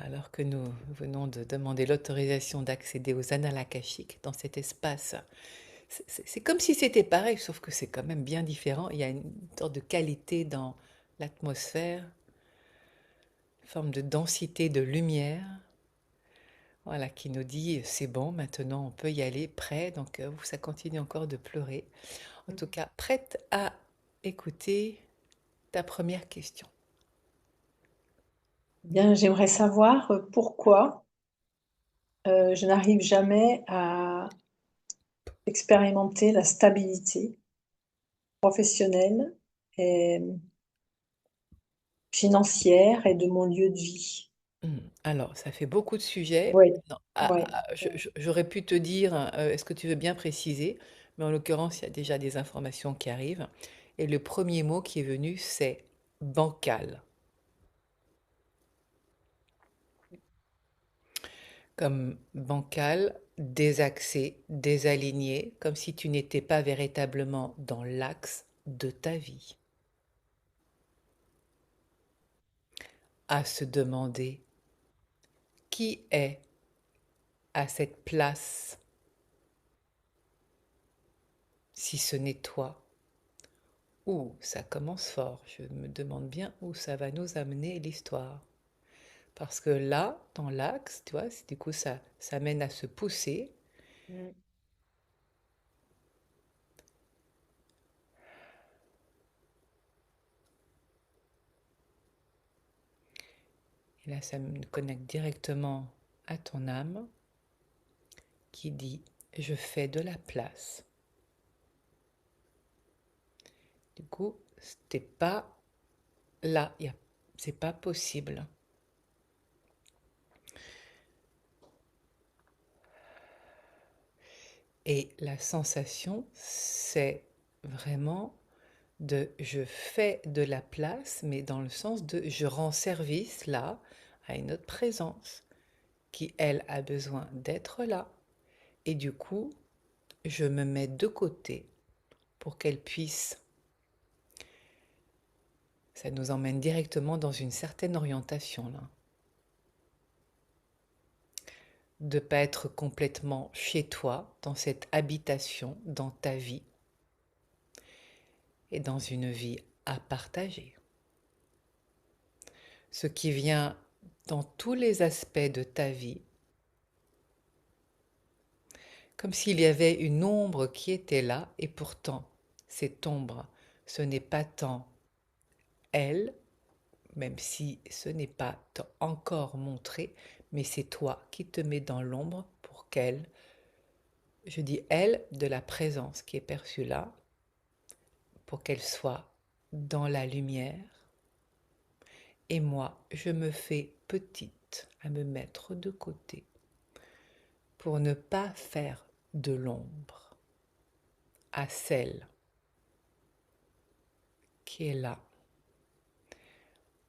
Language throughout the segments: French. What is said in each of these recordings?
alors que nous venons de demander l'autorisation d'accéder aux annales akashiques dans cet espace. C'est comme si c'était pareil, sauf que c'est quand même bien différent. Il y a une sorte de qualité dans l'atmosphère, une forme de densité de lumière, voilà, qui nous dit c'est bon, maintenant on peut y aller, prêt. Donc ça continue encore de pleurer. En tout cas, prête à écouter ta première question. Bien, j'aimerais savoir pourquoi je n'arrive jamais à expérimenter la stabilité professionnelle et financière et de mon lieu de vie. Alors, ça fait beaucoup de sujets. Oui, Non, oui. j'aurais pu te dire, est-ce que tu veux bien préciser? Mais en l'occurrence, il y a déjà des informations qui arrivent. Et le premier mot qui est venu, c'est bancal. Comme bancal, désaxé, désaligné, comme si tu n'étais pas véritablement dans l'axe de ta vie. À se demander qui est à cette place si ce n'est toi. Ouh, ça commence fort. Je me demande bien où ça va nous amener l'histoire. Parce que là, dans l'axe, tu vois, du coup, ça mène à se pousser. Mm. Et là, ça me connecte directement à ton âme qui dit, je fais de la place. Du coup, t'es pas là, c'est pas possible. Et la sensation, c'est vraiment de je fais de la place, mais dans le sens de je rends service là à une autre présence qui, elle, a besoin d'être là. Et du coup, je me mets de côté pour qu'elle puisse. Ça nous emmène directement dans une certaine orientation là. De ne pas être complètement chez toi, dans cette habitation, dans ta vie, et dans une vie à partager. Ce qui vient dans tous les aspects de ta vie, comme s'il y avait une ombre qui était là, et pourtant, cette ombre, ce n'est pas tant elle, même si ce n'est pas encore montré, mais c'est toi qui te mets dans l'ombre pour qu'elle, je dis elle, de la présence qui est perçue là, pour qu'elle soit dans la lumière. Et moi, je me fais petite à me mettre de côté pour ne pas faire de l'ombre à celle qui est là.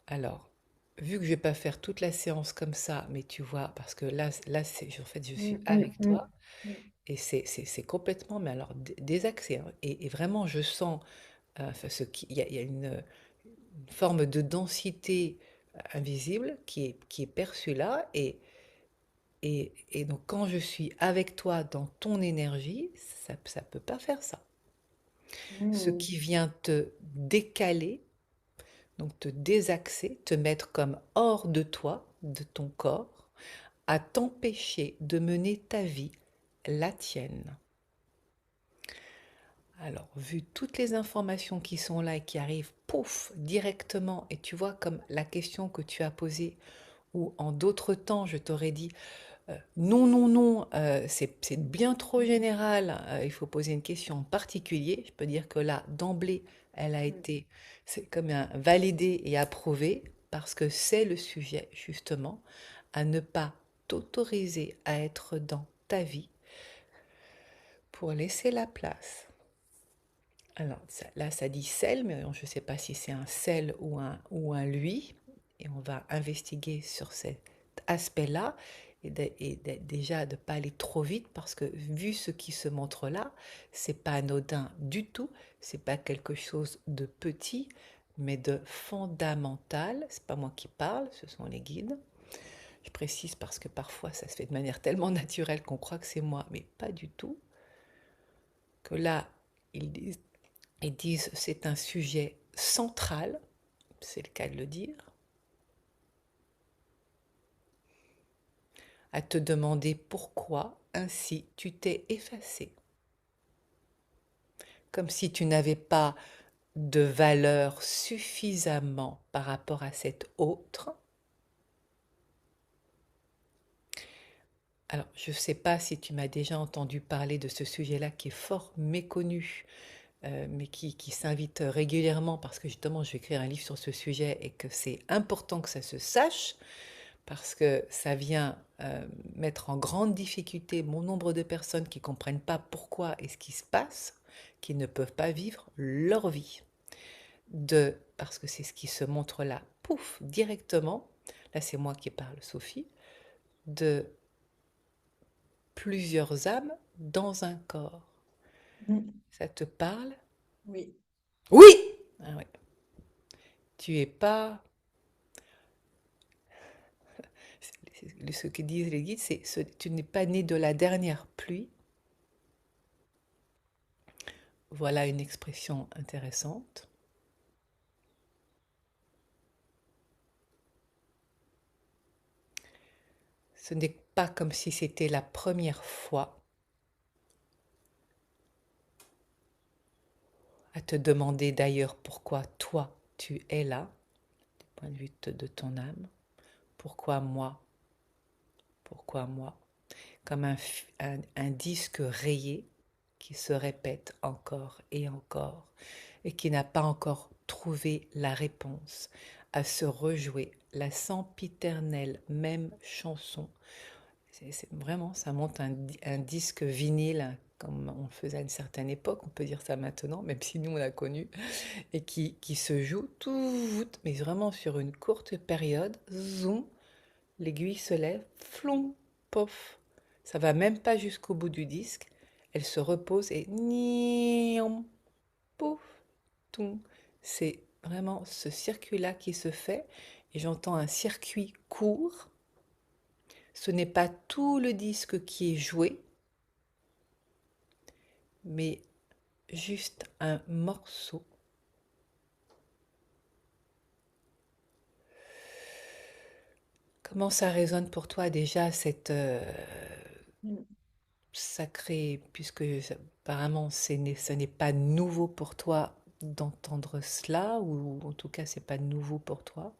Alors, vu que je vais pas faire toute la séance comme ça, mais tu vois, parce que là en fait, je suis Mm, mm, avec mm, toi mm. et c'est complètement, mais alors désaxé, hein. Et vraiment, je sens, enfin, il y a une forme de densité invisible qui est perçue là. Et donc, quand je suis avec toi dans ton énergie, ça peut pas faire ça. Ce Mm. qui vient te décaler, donc te désaxer, te mettre comme hors de toi, de ton corps, à t'empêcher de mener ta vie, la tienne. Alors, vu toutes les informations qui sont là et qui arrivent, pouf, directement, et tu vois comme la question que tu as posée, ou en d'autres temps, je t'aurais dit, non, non, non, c'est bien trop général, il faut poser une question en particulier. Je peux dire que là, d'emblée, elle a Mm. été, c'est comme un validé et approuvé, parce que c'est le sujet, justement, à ne pas t'autoriser à être dans ta vie pour laisser la place. Alors là, ça dit celle, mais je ne sais pas si c'est un celle ou un lui, et on va investiguer sur cet aspect-là, déjà de ne pas aller trop vite, parce que vu ce qui se montre là, c'est pas anodin du tout, c'est pas quelque chose de petit, mais de fondamental. C'est pas moi qui parle, ce sont les guides. Je précise parce que parfois ça se fait de manière tellement naturelle qu'on croit que c'est moi, mais pas du tout. Que là, ils disent, ils disent c'est un sujet central, c'est le cas de le dire, à te demander pourquoi ainsi tu t'es effacé. Comme si tu n'avais pas de valeur suffisamment par rapport à cet autre. Alors, je ne sais pas si tu m'as déjà entendu parler de ce sujet-là qui est fort méconnu, mais qui s'invite régulièrement parce que justement, je vais écrire un livre sur ce sujet et que c'est important que ça se sache parce que ça vient mettre en grande difficulté bon nombre de personnes qui ne comprennent pas pourquoi et ce qui se passe, qui ne peuvent pas vivre leur vie. Parce que c'est ce qui se montre là, pouf, directement, là c'est moi qui parle, Sophie, de plusieurs âmes dans un corps. Mm. Ça te parle? Oui. Oui! Ah ouais. Tu es pas. Ce que disent les guides, c'est tu n'es pas né de la dernière pluie. Voilà une expression intéressante. Ce n'est pas comme si c'était la première fois à te demander d'ailleurs pourquoi toi tu es là, du point de vue de ton âme. Pourquoi moi? Pourquoi moi? Comme un disque rayé qui se répète encore et encore et qui n'a pas encore trouvé la réponse à se rejouer la sempiternelle même chanson. Vraiment, ça monte un disque vinyle comme on le faisait à une certaine époque, on peut dire ça maintenant, même si nous on l'a connu, et qui se joue tout, mais vraiment sur une courte période, zoom, l'aiguille se lève, flon, pof. Ça va même pas jusqu'au bout du disque. Elle se repose et niam, pouf, toum. C'est vraiment ce circuit-là qui se fait. Et j'entends un circuit court. Ce n'est pas tout le disque qui est joué, mais juste un morceau. Comment ça résonne pour toi déjà cette Mm. sacrée, puisque apparemment ce n'est pas nouveau pour toi d'entendre cela, ou en tout cas c'est pas nouveau pour toi.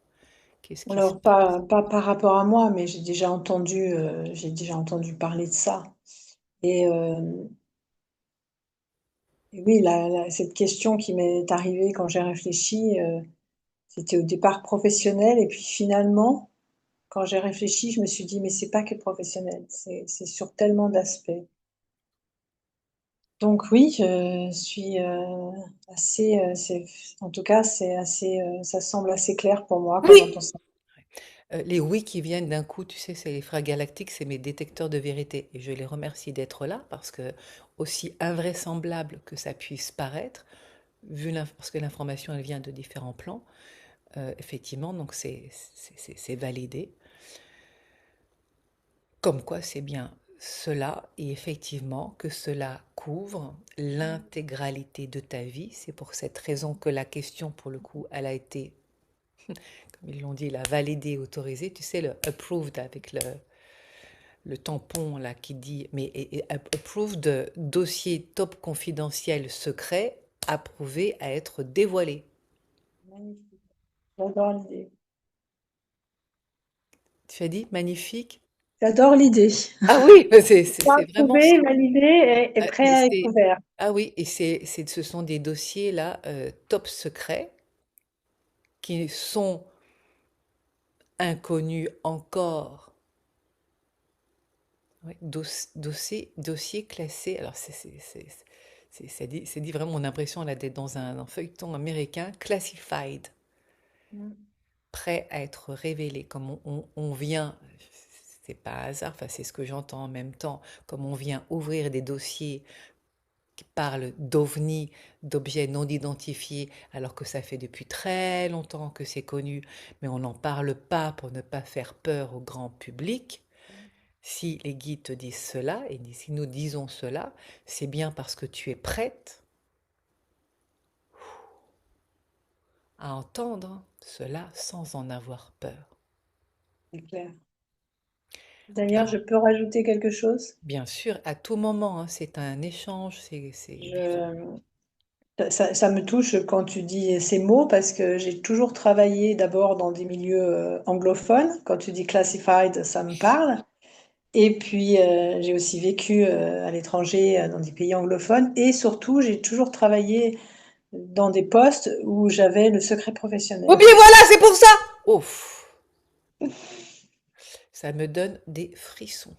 Qu'est-ce qui se Alors, passe? pas par rapport à moi, mais j'ai déjà entendu parler de ça. Et, et oui, cette question qui m'est arrivée quand j'ai réfléchi, c'était au départ professionnel. Et puis finalement, quand j'ai réfléchi, je me suis dit, mais c'est pas que professionnel, c'est sur tellement d'aspects. Donc oui, je suis assez, en tout cas, c'est assez, ça semble assez clair pour moi quand j'entends Oui! ça. Les oui qui viennent d'un coup, tu sais, c'est les frères galactiques, c'est mes détecteurs de vérité. Et je les remercie d'être là parce que, aussi invraisemblable que ça puisse paraître, parce que l'information elle vient de différents plans, effectivement, donc c'est validé. Comme quoi c'est bien cela, et effectivement que cela couvre l'intégralité de ta vie. C'est pour cette raison que la question, pour le coup, elle a été, comme ils l'ont dit, la validée, autorisée. Tu sais, le approved avec le tampon là qui dit, mais approved de dossier top confidentiel secret, approuvé à être dévoilé. Magnifique. J'adore l'idée. Tu as dit magnifique? J'adore l'idée. Ah oui, Pas c'est vraiment approuvé, mais l'idée est prête mais à être ouverte. ah oui, et ce sont des dossiers là top secrets qui sont inconnus encore. Ouais, dossier classé. Alors c'est dit vraiment, mon impression là d'être dans un feuilleton américain, classified, Mm. prêt à être révélé, comme on vient, c'est pas hasard, enfin c'est ce que j'entends en même temps, comme on vient ouvrir des dossiers qui parle d'ovnis, d'objets non identifiés, alors que ça fait depuis très longtemps que c'est connu, mais on n'en parle pas pour ne pas faire peur au grand public. Si les guides te disent cela, et si nous disons cela, c'est bien parce que tu es prête à entendre cela sans en avoir peur. c'est clair. D'ailleurs, je peux rajouter quelque chose? Bien sûr, à tout moment, hein, c'est un échange, Je ça me touche quand tu dis ces mots parce que j'ai toujours travaillé d'abord dans des milieux, anglophones. Quand tu dis classified, ça me parle et puis, j'ai aussi vécu, à l'étranger, dans des pays anglophones et surtout, j'ai toujours travaillé dans des postes où j'avais le secret Oh professionnel. bien voilà, c'est pour ça! Ouf, ça me donne des frissons.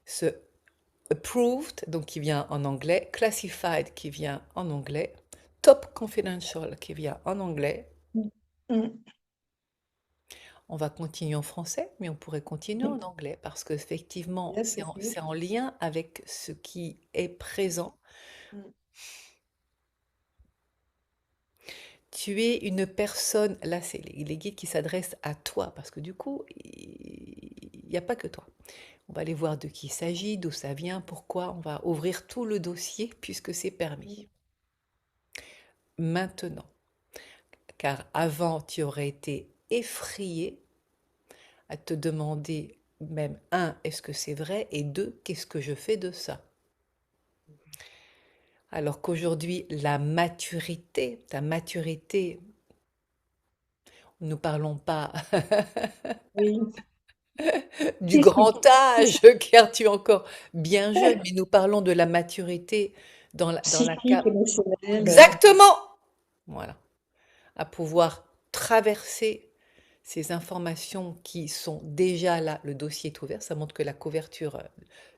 Ce approved, donc qui vient en anglais, classified qui vient en anglais, top confidential qui vient en anglais. Mmh. Mmh. On va continuer en français, mais on pourrait continuer en anglais parce qu'effectivement, Yes, c'est OK. en lien avec ce qui est présent. Mmh. Tu es une personne, là c'est les guides qui s'adressent à toi, parce que du coup, il n'y a pas que toi. On va aller voir de qui il s'agit, d'où ça vient, pourquoi, on va ouvrir tout le dossier puisque c'est Mmh. permis. Maintenant, car avant tu aurais été effrayé à te demander même, un, est-ce que c'est vrai, et deux, qu'est-ce que je fais de ça? Alors qu'aujourd'hui, la maturité, ta maturité, nous ne parlons pas Oui. du grand âge, car tu es encore bien jeune, mais nous parlons de la maturité dans la Psychique, émotionnel, Exactement! Voilà, à pouvoir traverser ces informations qui sont déjà là. Le dossier est ouvert, ça montre que la couverture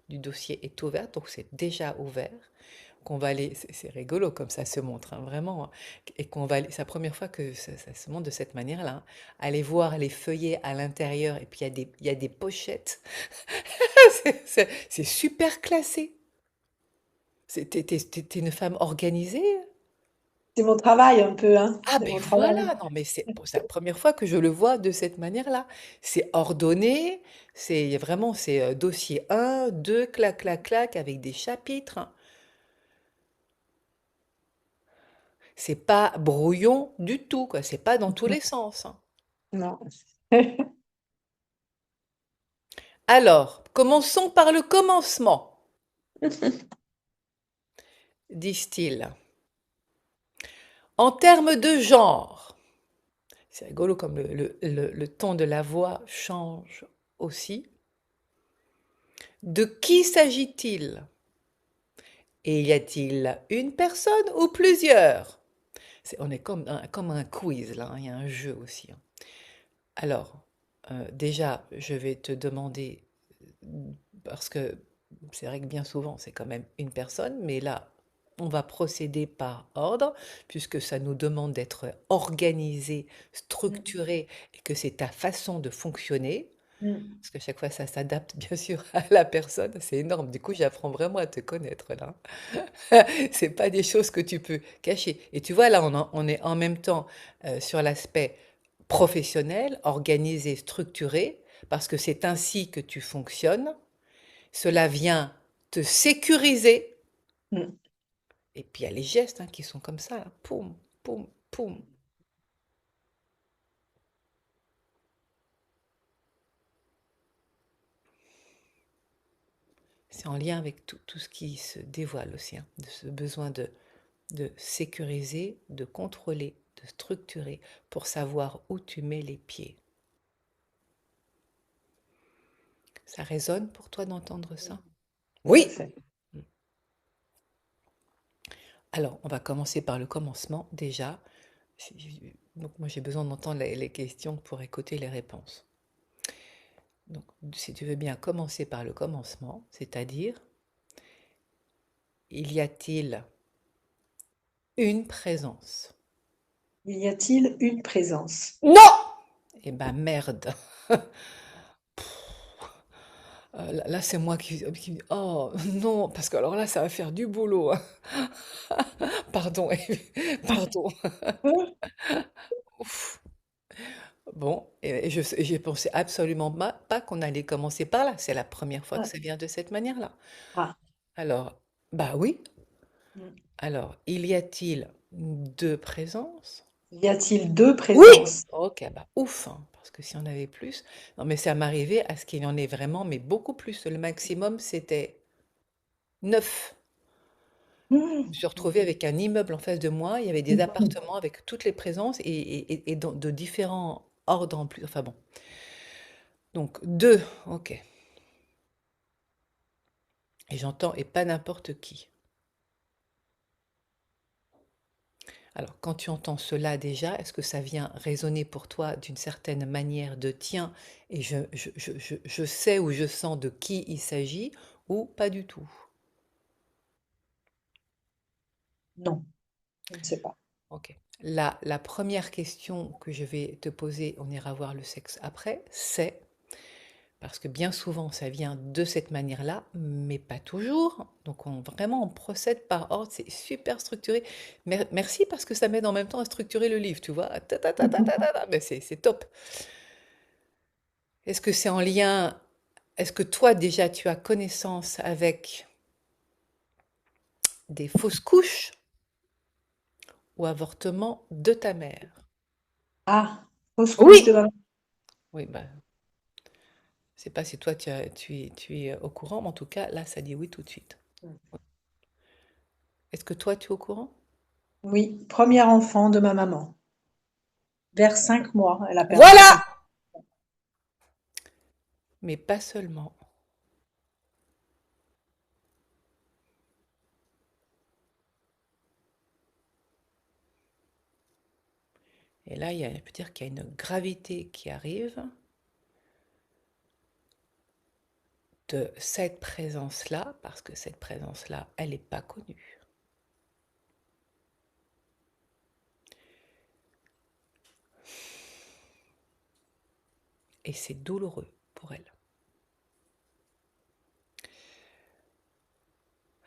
du dossier est ouverte, donc c'est déjà ouvert. Qu'on va aller, c'est rigolo comme ça se montre, hein, vraiment, hein, et qu'on va aller, c'est la première fois que ça se montre de cette manière-là, hein. Aller voir les feuillets à l'intérieur, et puis il y a des pochettes. C'est super classé. T'es une femme organisée? c'est mon travail un peu, hein, Ah c'est ben mon travail. voilà, non mais c'est la première fois que je le vois de cette manière-là. C'est ordonné, c'est vraiment, c'est dossier un, 2, clac, clac, clac, avec des chapitres, hein. C'est pas brouillon du tout, quoi. C'est pas dans tous les sens, hein. Non. Alors, commençons par le commencement, disent-ils. En termes de genre, c'est rigolo comme le ton de la voix change aussi. De qui s'agit-il? Et y a-t-il une personne ou plusieurs? On est comme un quiz là, hein, il y a un jeu aussi, hein. Alors, déjà, je vais te demander, parce que c'est vrai que bien souvent, c'est quand même une personne, mais là, on va procéder par ordre, puisque ça nous demande d'être organisé, Mmh. structuré, et que c'est ta façon de fonctionner. Mmh. Parce que chaque fois, ça s'adapte bien sûr à la personne. C'est énorme. Du coup, j'apprends vraiment à te connaître là. C'est pas des choses que tu peux cacher. Et tu vois, là, on est en même temps sur l'aspect professionnel, organisé, structuré, parce que c'est ainsi que tu fonctionnes. Cela vient te sécuriser. Mmh. Et puis il y a les gestes hein, qui sont comme ça, là. Poum, poum, poum. C'est en lien avec tout ce qui se dévoile aussi, hein, de ce besoin de sécuriser, de contrôler, de structurer pour savoir où tu mets les pieds. Ça résonne pour toi d'entendre ça? Tout à Oui. fait. Alors, on va commencer par le commencement déjà. Donc, moi, j'ai besoin d'entendre les questions pour écouter les réponses. Donc, si tu veux bien commencer par le commencement, c'est-à-dire, y a-t-il une présence? Y a-t-il une présence? Non! Eh ben merde. là, c'est moi qui me dis, oh non, parce que alors là, ça va faire du boulot, hein. Pardon, pardon. Ouf. Bon, et j'ai pensé absolument pas qu'on allait commencer par là. C'est la première fois que Ah, ça vient de cette manière-là. ah, Alors, bah oui. mm. Alors, il y a-t-il deux présences? Y a-t-il deux Oui! présences? Ok, bah ouf, hein, parce que si on avait plus. Non, mais ça m'arrivait à ce qu'il y en ait vraiment, mais beaucoup plus. Le maximum, c'était 9. Je me suis retrouvée avec un immeuble en face de moi. Il y avait des appartements avec toutes les présences et de différents ordres en plus. Enfin bon. Donc, deux, ok. Et j'entends, et pas n'importe qui. Alors, quand tu entends cela déjà, est-ce que ça vient résonner pour toi d'une certaine manière de tiens, et je sais ou je sens de qui il s'agit, ou pas du tout? Non, je ne sais pas. Ok. La première question que je vais te poser, on ira voir le sexe après, c'est, parce que bien souvent ça vient de cette manière-là, mais pas toujours. Donc vraiment on procède par ordre, c'est super structuré. Merci parce que ça m'aide en même temps à structurer le livre, tu vois. Ta, ta, ta, ta, ta, ta, ta. Mais c'est top. Est-ce que c'est en lien, est-ce que toi déjà tu as connaissance avec des fausses couches ou avortement de ta mère? Ah, fausse couche de Oui. maman. Oui, bah, je sais pas si toi tu es au courant, mais en tout cas là ça dit oui tout de suite. Est-ce que toi tu es au courant? Oui, premier enfant de ma maman. Vers 5 mois, elle a perdu Voilà! son. Mais pas seulement. Et là, il peut dire qu'il y a une gravité qui arrive de cette présence-là, parce que cette présence-là, elle n'est pas connue. Et c'est douloureux pour elle.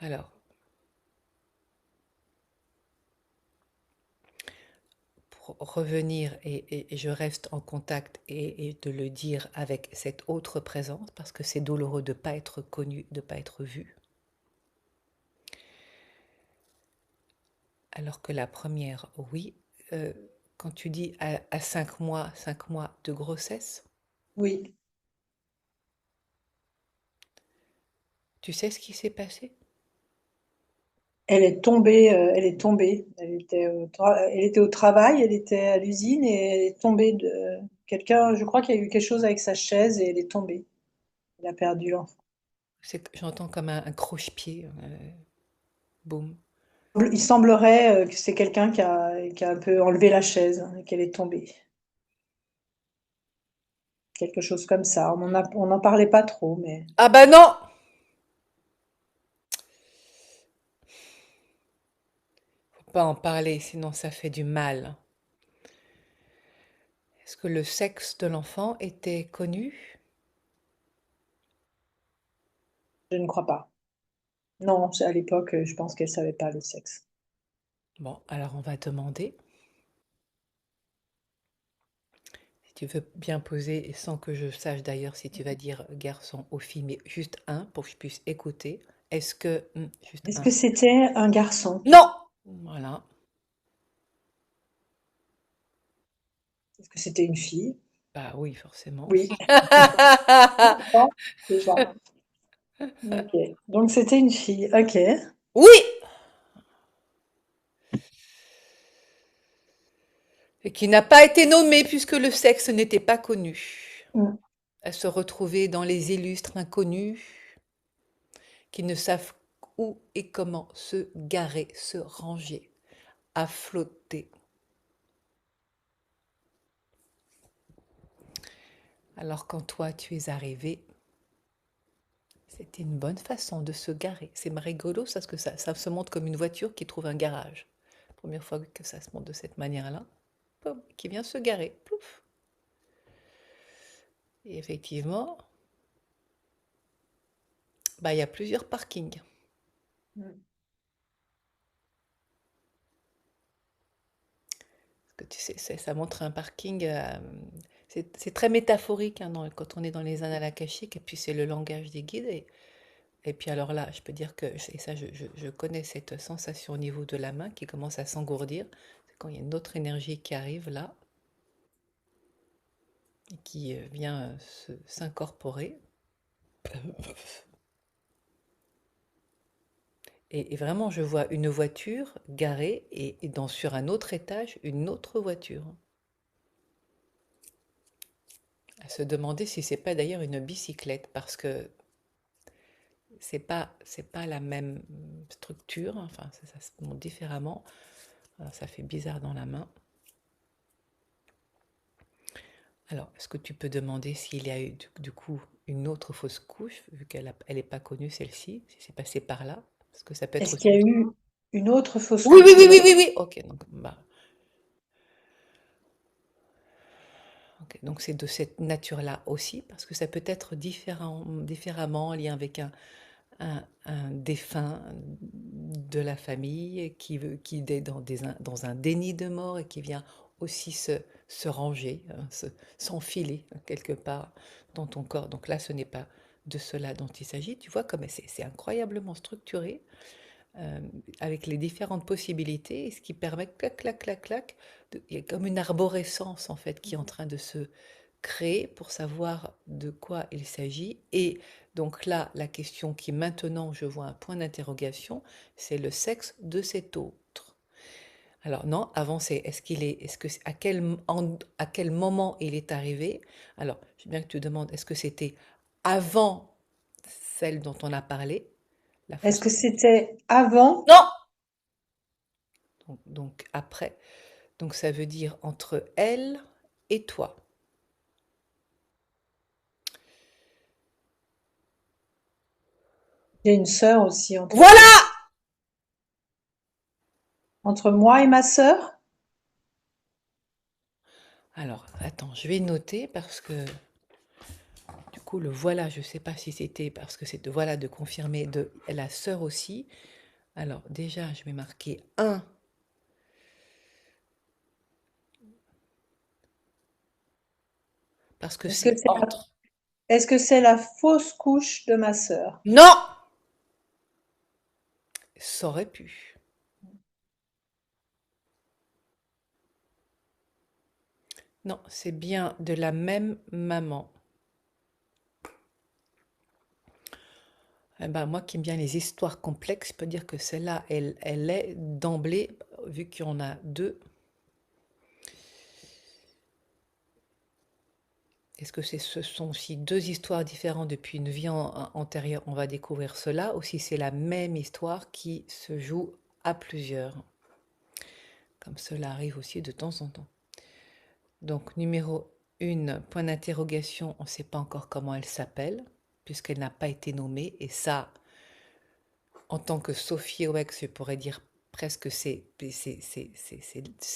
Alors, pour revenir, et je reste en contact et de le dire avec cette autre présence, parce que c'est douloureux de ne pas être connu, de ne pas être vu. Alors que la première, oui, euh, quand tu dis à 5 mois de grossesse, Oui, tu sais ce qui s'est passé? elle est tombée, elle est tombée. Elle était au travail, elle était à l'usine et elle est tombée de quelqu'un, je crois qu'il y a eu quelque chose avec sa chaise et elle est tombée. Elle a perdu l'enfant. J'entends comme un croche-pied, boum. Il semblerait que c'est quelqu'un qui a un peu enlevé la chaise et qu'elle est tombée. Quelque chose comme ça. On n'en parlait pas trop, mais Ah bah non! Faut pas en parler, sinon ça fait du mal. Est-ce que le sexe de l'enfant était connu? je ne crois pas. Non, à l'époque, je pense qu'elle savait pas le sexe. Bon, alors on va demander, si tu veux bien poser, et sans que je sache d'ailleurs si tu vas dire garçon ou fille, mais juste un pour que je puisse écouter. Est-ce que... juste Est-ce un. que c'était un garçon? Non! Voilà. Est-ce que c'était une fille? Bah oui, forcément. Oui, bon, déjà. Ok. Donc c'était une fille. Ok. Oui! Et qui n'a pas été nommée puisque le sexe n'était pas connu. Mm. Elle se retrouvait dans les illustres inconnus qui ne savent où et comment se garer, se ranger, à flotter. Alors quand toi tu es arrivé, c'était une bonne façon de se garer. C'est rigolo parce que ça se montre comme une voiture qui trouve un garage. Première fois que ça se montre de cette manière-là, poum, qui vient se garer. Plouf. Et effectivement, Bah, il y a plusieurs parkings. Mm. Parce que tu sais, ça montre un parking. C'est très métaphorique, hein, quand on est dans les annales akashiques, et puis c'est le langage des guides. Et puis alors là, je peux dire que, et ça, je connais cette sensation au niveau de la main qui commence à s'engourdir. C'est quand il y a une autre énergie qui arrive là, et qui vient s'incorporer. Et vraiment, je vois une voiture garée et sur un autre étage, une autre voiture. À se demander si c'est pas d'ailleurs une bicyclette, parce que c'est pas la même structure, enfin, ça se monte différemment. Alors, ça fait bizarre dans la main. Alors, est-ce que tu peux demander s'il y a eu du coup une autre fausse couche, vu elle n'est pas connue celle-ci, si c'est passé par là? Parce que ça peut être Est-ce aussi. qu'il y a eu une autre fausse Oui, oui, couche? oui, Non. oui, oui, oui. Ok, donc, bah, ok, donc c'est de cette nature-là aussi, parce que ça peut être différemment en lien avec un défunt de la famille qui est dans un déni de mort et qui vient aussi se ranger, hein, s'enfiler quelque part dans ton corps. Donc là, ce n'est pas de cela dont il s'agit. Tu vois comme c'est incroyablement structuré, euh, avec les différentes possibilités, et ce qui permet, clac, clac, clac, clac, il y a comme une arborescence en fait qui est en train de se créer pour savoir de quoi il s'agit. Et donc là, la question qui maintenant, je vois un point d'interrogation, c'est le sexe de cet autre. Alors non, avant c'est à quel moment il est arrivé. Alors, je veux bien que tu demandes, est-ce que c'était avant celle dont on a parlé, la Est-ce fausse que couche? c'était avant? Non! Donc après, donc ça veut dire entre elle et toi. J'ai une sœur aussi Voilà! entre moi et ma sœur. Alors, attends, je vais noter parce que du coup, le voilà, je ne sais pas si c'était parce que c'est de voilà de confirmer de la sœur aussi. Alors, déjà, je vais marquer un parce que Est-ce que c'est c'est entre. est-ce que c'est la fausse couche de ma sœur? Non! Ça aurait pu. Non, c'est bien de la même maman. Eh ben, moi qui aime bien les histoires complexes, je peux dire que celle-là, elle est d'emblée, vu qu'il y en a deux. Est-ce que ce sont aussi deux histoires différentes depuis une vie antérieure? On va découvrir cela. Ou si c'est la même histoire qui se joue à plusieurs, comme cela arrive aussi de temps en temps. Donc, numéro 1, point d'interrogation, on ne sait pas encore comment elle s'appelle, puisqu'elle n'a pas été nommée. Et ça, en tant que Sophie Oex, je pourrais dire presque c'est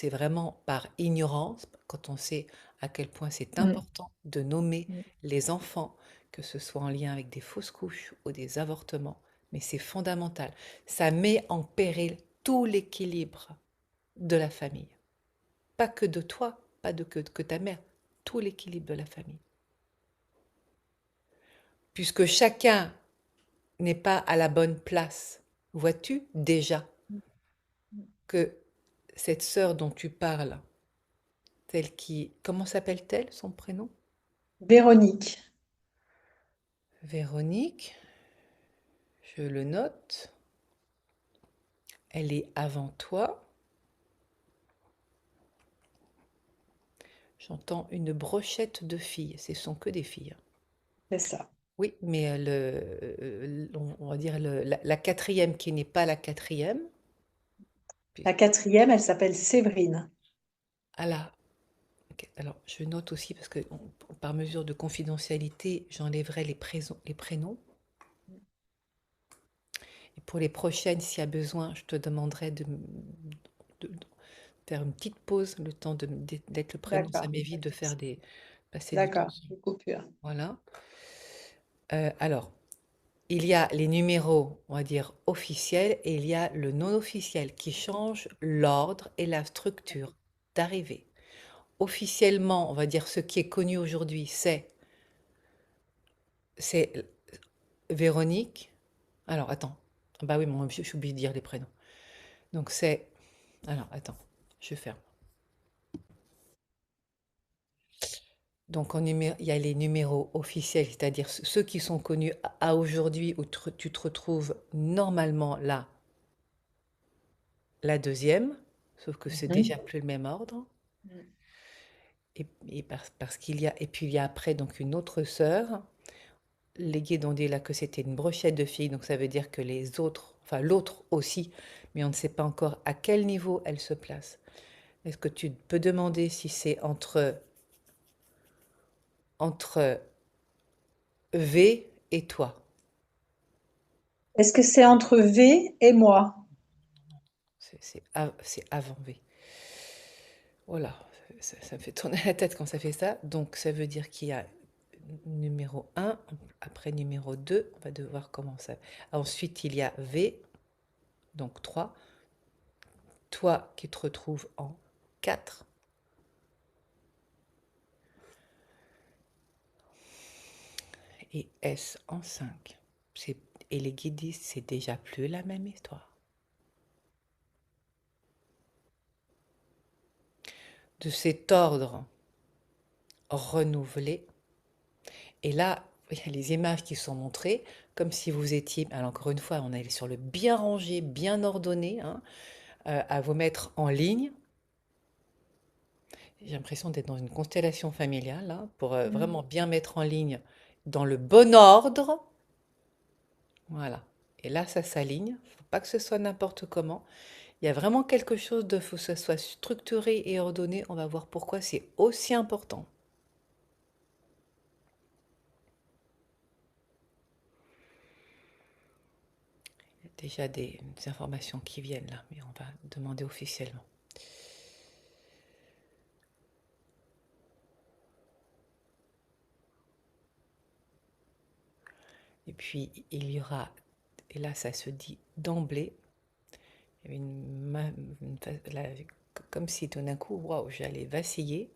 vraiment par ignorance, quand on sait à quel point c'est Mm. important de nommer les enfants, que ce soit en lien avec des fausses couches ou des avortements. Mais c'est fondamental. Ça met en péril tout l'équilibre de la famille. Pas que de toi, pas que ta mère, tout l'équilibre de la famille. Puisque chacun n'est pas à la bonne place. Vois-tu déjà que cette sœur dont tu parles, celle qui... Comment s'appelle-t-elle, son prénom? Véronique, Véronique, je le note. Elle est avant toi. J'entends une brochette de filles. Ce sont que des filles. c'est ça. Oui, mais on va dire la quatrième qui n'est pas la quatrième. La quatrième, elle s'appelle Séverine. Ah là, ok. Alors je note aussi parce que par mesure de confidentialité, j'enlèverai les prénoms. Et pour les prochaines, s'il y a besoin, je te demanderai de faire une petite pause, le temps d'être le prénom. Ça D'accord, m'évite de faire passer du temps. d'accord, de coupure. Voilà. Alors, il y a les numéros, on va dire, officiels et il y a le non officiel qui change l'ordre et la structure d'arrivée. Officiellement, on va dire ce qui est connu aujourd'hui, c'est Véronique. Alors, attends. Bah oui, moi, je suis obligée de dire les prénoms. Donc, c'est. Alors, attends, je ferme. Donc, il y a les numéros officiels, c'est-à-dire ceux qui sont connus à aujourd'hui, où tu te retrouves normalement là, la deuxième, sauf que c'est déjà Mhm. plus le même ordre. Et parce qu'il y a, et puis il y a après donc une autre sœur. Les guides ont dit là que c'était une brochette de filles, donc ça veut dire que les autres, enfin l'autre aussi, mais on ne sait pas encore à quel niveau elle se place. Est-ce que tu peux demander si c'est entre V et toi? Est-ce que c'est entre V et moi? C'est avant V. Voilà, ça me fait tourner la tête quand ça fait ça. Donc ça veut dire qu'il y a numéro un, après numéro 2, on va devoir commencer. Ensuite, il y a V, donc 3. Toi qui te retrouves en 4 et S en 5. Et les guides disent c'est déjà plus la même histoire. De cet ordre renouvelé. Et là, il y a les images qui sont montrées comme si vous étiez, alors encore une fois, on est sur le bien rangé, bien ordonné, hein, à vous mettre en ligne. J'ai l'impression d'être dans une constellation familiale, là, pour vraiment bien mettre en ligne dans le bon ordre. Voilà. Et là, ça s'aligne. Il ne faut pas que ce soit n'importe comment. Il y a vraiment quelque chose de, faut que ça soit structuré et ordonné. On va voir pourquoi c'est aussi important. Il y a déjà des informations qui viennent là, mais on va demander officiellement. Et puis, il y aura, et là, ça se dit d'emblée, il y avait comme si tout d'un coup, waouh, j'allais vaciller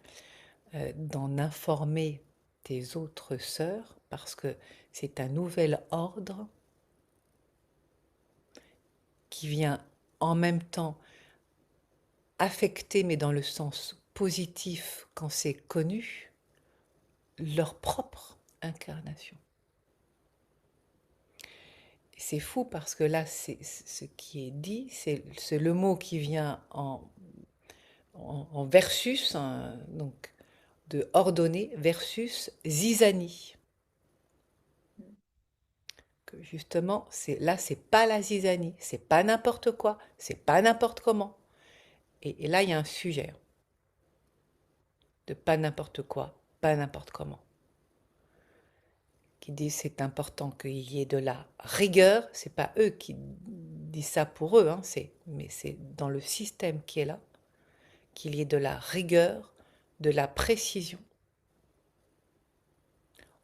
d'en informer tes autres sœurs, parce que c'est un nouvel ordre qui vient en même temps affecter, mais dans le sens positif quand c'est connu, leur propre incarnation. C'est fou parce que là, c'est ce qui est dit, c'est le mot qui vient en versus, hein, donc de ordonner versus zizanie. Que justement, c'est pas la zizanie, c'est pas n'importe quoi, c'est pas n'importe comment. Et là, il y a un sujet de pas n'importe quoi, pas n'importe comment. Qui disent c'est important qu'il y ait de la rigueur. C'est pas eux qui disent ça pour eux, hein, mais c'est dans le système qui est là, qu'il y ait de la rigueur, de la précision.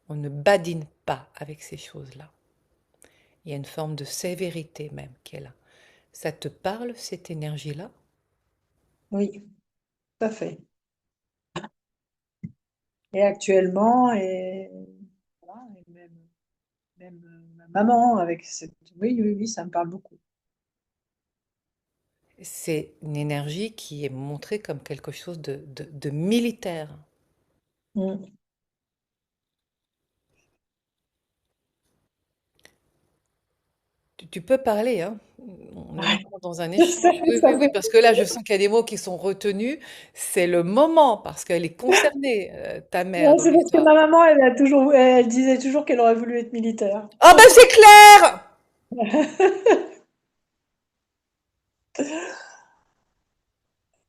On ne badine pas avec ces choses-là. Il y a une forme de sévérité même qui est là. Ça te parle, cette énergie-là? Oui, tout à fait. Et actuellement, et, voilà, et même ma maman avec cette... Oui, oui, oui, ça me parle beaucoup. C'est une énergie qui est montrée comme quelque chose de militaire. Mm. Tu peux parler, hein. On est Ouais. vraiment dans un Je sais, échange. Oui, ça oui, oui, me- parce que là, je sens qu'il y a des mots qui sont retenus. C'est le moment, parce qu'elle est concernée, ta mère, Ouais, dans c'est parce que l'histoire. ma maman, elle disait toujours qu'elle aurait voulu être militaire. Ah ben c'est clair!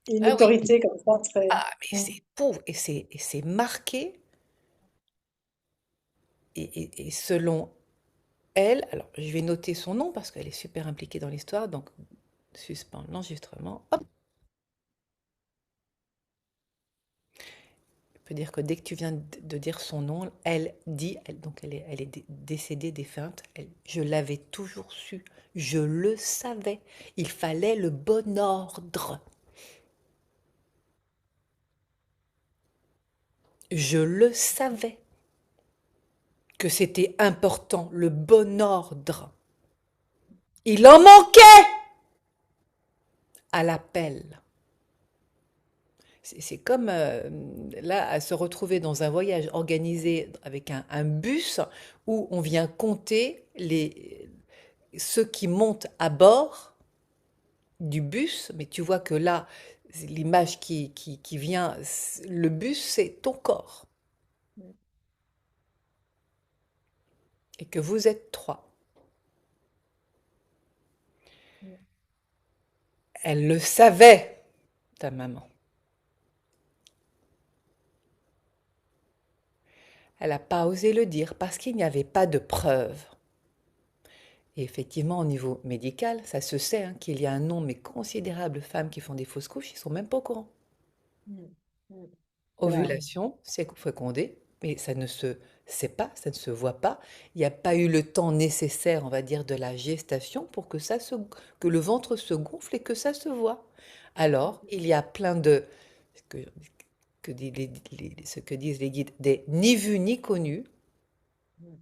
Et une Ah oui. autorité comme ça, très... Ah, mais Mm. c'est pauvre, et c'est marqué, et selon elle, alors je vais noter son nom parce qu'elle est super impliquée dans l'histoire, donc suspends l'enregistrement. Hop. peut dire que dès que tu viens de dire son nom, elle dit, donc elle est décédée, défunte, je l'avais toujours su, je le savais, il fallait le bon ordre. Je le savais que c'était important, le bon ordre. Il en manquait à l'appel. C'est comme là, à se retrouver dans un voyage organisé avec un bus où on vient compter ceux qui montent à bord du bus, mais tu vois que là, l'image qui vient, le bus, c'est ton corps, et que vous êtes trois. Elle le savait, ta maman. Elle n'a pas osé le dire parce qu'il n'y avait pas de preuves. Et effectivement, au niveau médical, ça se sait hein, qu'il y a un nombre mais considérable de femmes qui font des fausses couches, ils ne sont même pas au courant. Mm. Mm. C'est vrai. Ovulation, c'est fécondé, mais ça ne se sait pas, ça ne se voit pas. Il n'y a pas eu le temps nécessaire, on va dire, de la gestation pour que le ventre se gonfle et que ça se voit. Alors, il y a plein de, ce ce que disent les guides, des ni vus ni connus, Mm.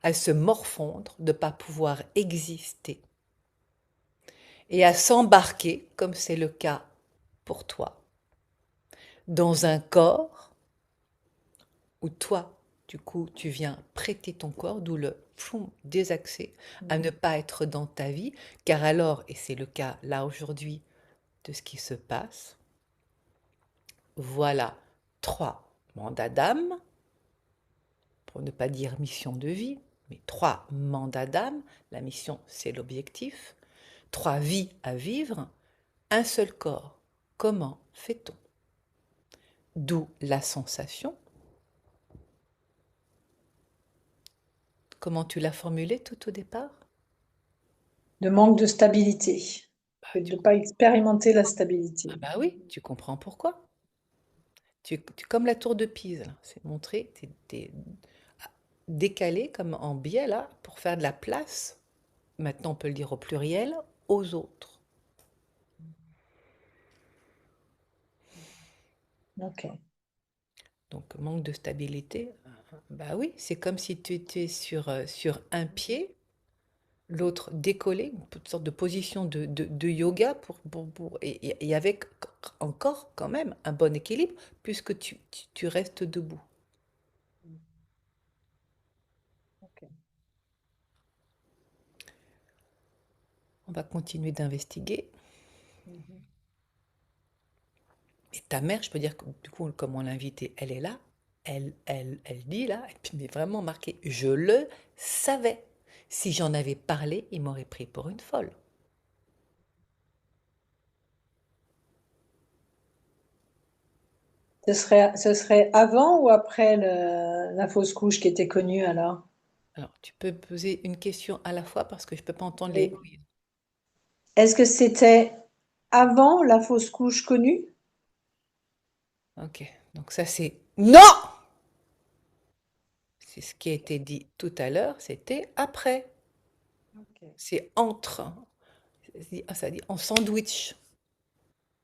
à se morfondre, de ne pas pouvoir exister et à s'embarquer, comme c'est le cas pour toi, dans un corps où toi, du coup, tu viens prêter ton corps, d'où le ploum désaxé, à ne Mm. pas être dans ta vie, car alors, et c'est le cas là aujourd'hui de ce qui se passe, voilà trois mandats d'âme, pour ne pas dire mission de vie, mais trois mandats d'âme, la mission c'est l'objectif, trois vies à vivre, un seul corps. Comment fait-on? D'où la sensation. Comment tu l'as formulé tout au départ? De manque de stabilité. Bah, De ne pas expérimenter la ah stabilité. bah oui, tu comprends pourquoi. Comme la tour de Pise, là, c'est montré, t'es décalé comme en biais là pour faire de la place, maintenant on peut le dire au pluriel, aux autres. Ok. Donc manque de stabilité, bah oui, c'est comme si tu étais sur un pied, l'autre décollé, une sorte de position de yoga et avec encore quand même un bon équilibre puisque tu restes debout. Ok. On va continuer d'investiguer. Mhm. Et ta mère, je peux dire que du coup, comme on l'a invitée, elle est là, elle dit là, et puis mais vraiment marqué, je le savais. Si j'en avais parlé, il m'aurait pris pour une folle. Ce serait avant ou après la fausse couche qui était connue alors? Alors, tu peux poser une question à la fois parce que je ne peux pas entendre les... Oui. Oui. Est-ce que c'était avant la fausse couche connue? Ok, donc ça c'est... Non! C'est ce qui a été dit tout à l'heure, c'était après. Ok. C'est entre. Ça dit en sandwich.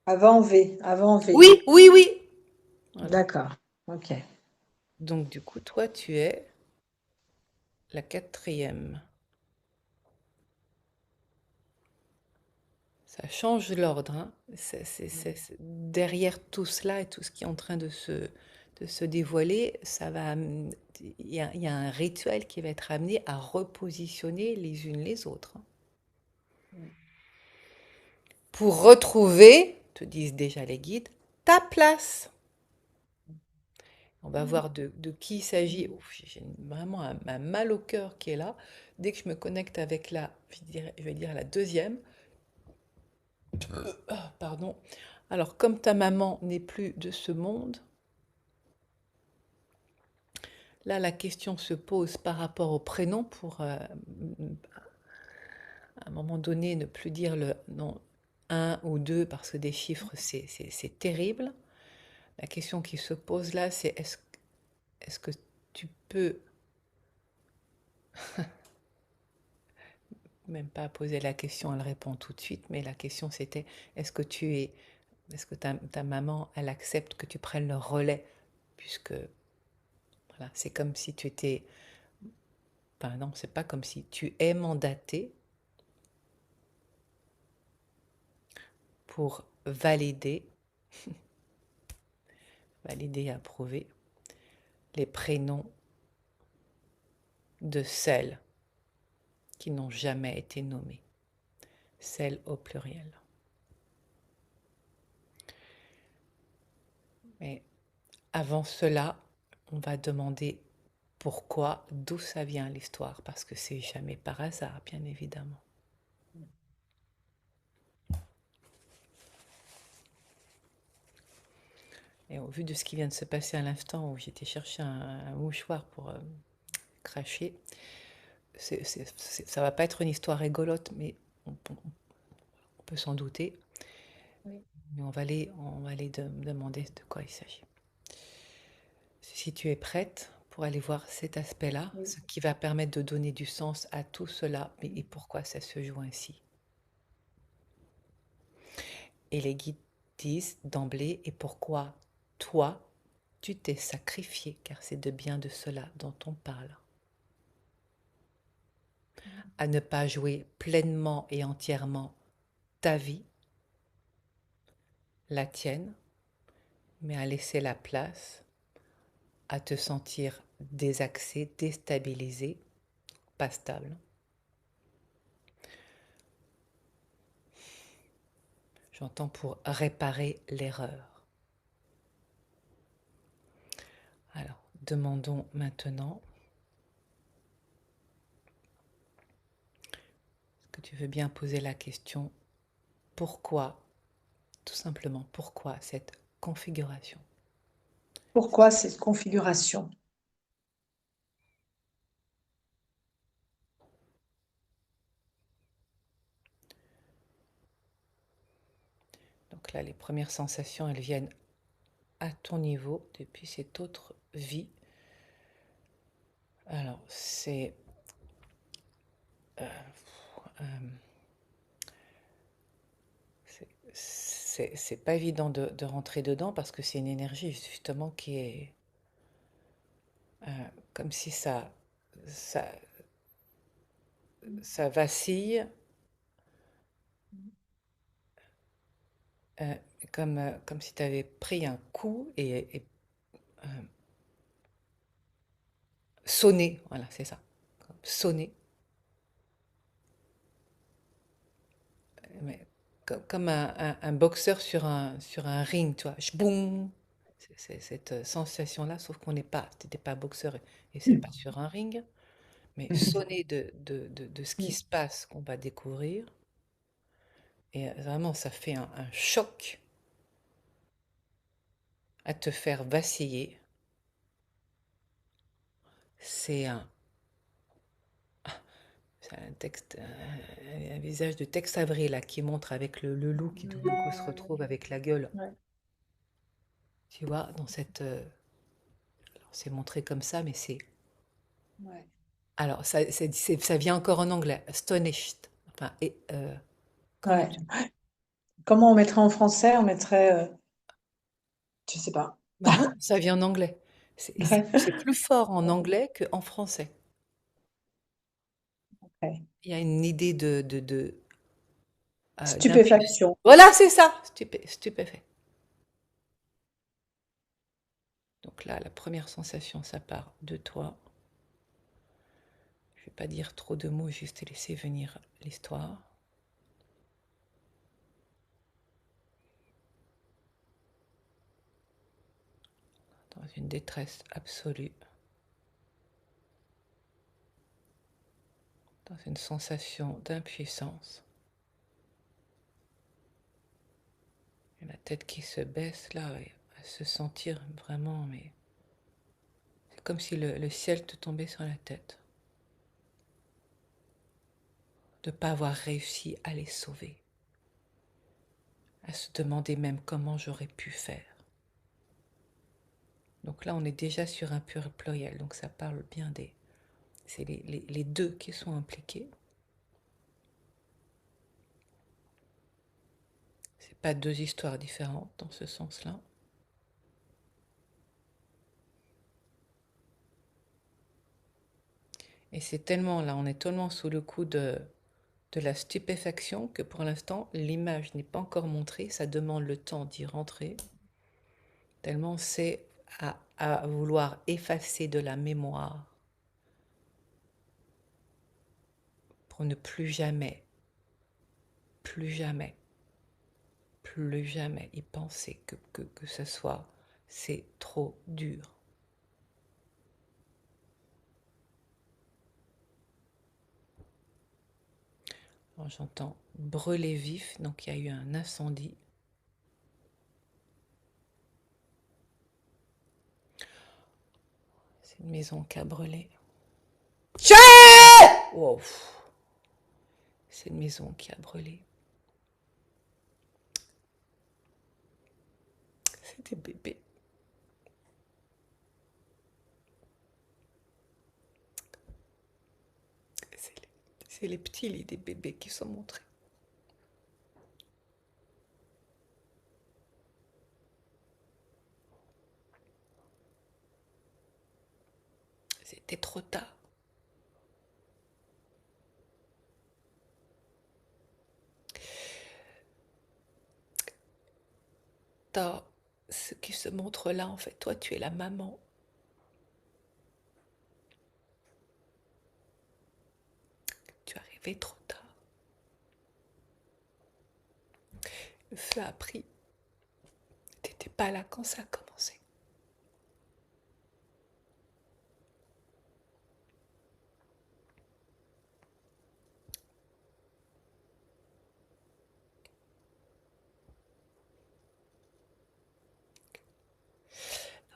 Avant V, avant V. Oui, oui, oui. Voilà. D'accord. Ok. Donc du coup, toi, tu es la quatrième. Ça change l'ordre, hein. Derrière tout cela et tout ce qui est en train de se dévoiler, ça va, il y a un rituel qui va être amené à repositionner les unes les autres, hein. Pour retrouver, te disent déjà les guides, ta place. On va voir de qui il s'agit. Ouf, j'ai vraiment un mal au cœur qui est là. Dès que je me connecte avec je vais dire la deuxième, pardon. Alors, comme ta maman n'est plus de ce monde, là, la question se pose par rapport au prénom pour, à un moment donné, ne plus dire le nom un ou deux parce que des chiffres, c'est terrible. La question qui se pose là, c'est est-ce que tu peux, même pas poser la question, elle répond tout de suite, mais la question c'était est-ce que tu es, est-ce que ta maman, elle accepte que tu prennes le relais, puisque voilà, c'est comme si tu étais, enfin non, c'est pas comme si tu es mandaté pour valider et approuver les prénoms de celles qui n'ont jamais été nommées, celles au pluriel. Mais avant cela, on va demander pourquoi, d'où ça vient l'histoire, parce que c'est jamais par hasard, bien évidemment. Et au vu de ce qui vient de se passer à l'instant où j'étais chercher un mouchoir pour cracher, ça va pas être une histoire rigolote, mais on peut s'en douter. Oui. Mais on va aller demander de quoi il s'agit. Si tu es prête pour aller voir cet aspect-là, Oui. ce qui va permettre de donner du sens à tout cela, mais et pourquoi ça se joue ainsi. Et les guides disent d'emblée et pourquoi toi, tu t'es sacrifié, car c'est de bien de cela dont on parle. À ne pas jouer pleinement et entièrement ta vie, la tienne, mais à laisser la place à te sentir désaxé, déstabilisé, pas stable. J'entends pour réparer l'erreur. Alors, demandons maintenant, est-ce que tu veux bien poser la question, pourquoi, tout simplement, pourquoi cette configuration? Pourquoi cette configuration? Donc là, les premières sensations, elles viennent à ton niveau depuis cette autre vie. Alors, euh, euh, c'est pas évident de rentrer dedans parce que c'est une énergie justement qui est euh, comme si ça, ça vacille, euh, comme si tu avais pris un coup et sonné. Voilà, c'est ça. Sonné. Mais comme un boxeur sur un ring, tu vois. Boum! C'est cette sensation-là, sauf qu'on n'est pas, t'étais pas boxeur et c'est pas sur un ring, mais sonné de ce qui se passe qu'on va découvrir. Et vraiment, ça fait un choc à te faire vaciller. C'est c'est un texte, un visage de Tex Avery là qui montre avec le loup qui tout d'un coup se retrouve avec la gueule. Ouais, Tu vois, dans cette, alors, c'est montré comme ça, mais c'est, ouais. alors ça vient encore en anglais, astonished. Enfin, et comment Ouais. tu, Comment on mettrait en français? On mettrait, je sais pas. bah non, ça vient en anglais. Et Ouais. c'est plus fort en Ouais. anglais qu'en français. Ouais. Il y a une idée d'impulsion. Stupéfaction. Voilà, c'est ça, stupéfait. Donc là, la première sensation, ça part de toi. Je vais pas dire trop de mots, juste laisser venir l'histoire. Dans une détresse absolue, dans une sensation d'impuissance. Et la tête qui se baisse là, et à se sentir vraiment, mais c'est comme si le ciel te tombait sur la tête. De ne pas avoir réussi à les sauver. À se demander même comment j'aurais pu faire. Donc là, on est déjà sur un pluriel, donc ça parle bien des... C'est les deux qui sont impliqués. C'est pas deux histoires différentes dans ce sens-là. Et c'est tellement là, on est tellement sous le coup de la stupéfaction que pour l'instant, l'image n'est pas encore montrée. Ça demande le temps d'y rentrer. Tellement c'est à vouloir effacer de la mémoire pour ne plus jamais, plus jamais, plus jamais y penser que ce soit. C'est trop dur. Alors, j'entends brûler vif, donc il y a eu un incendie. C'est une maison qui a brûlé. Wow. C'est une maison qui a brûlé. C'est des bébés. C'est les petits lits des bébés qui sont montrés. C'était trop tard. Dans ce qui se montre là, en fait, toi, tu es la maman. Tu es arrivé trop tard. Le feu a pris. Tu n'étais pas là quand ça a commencé.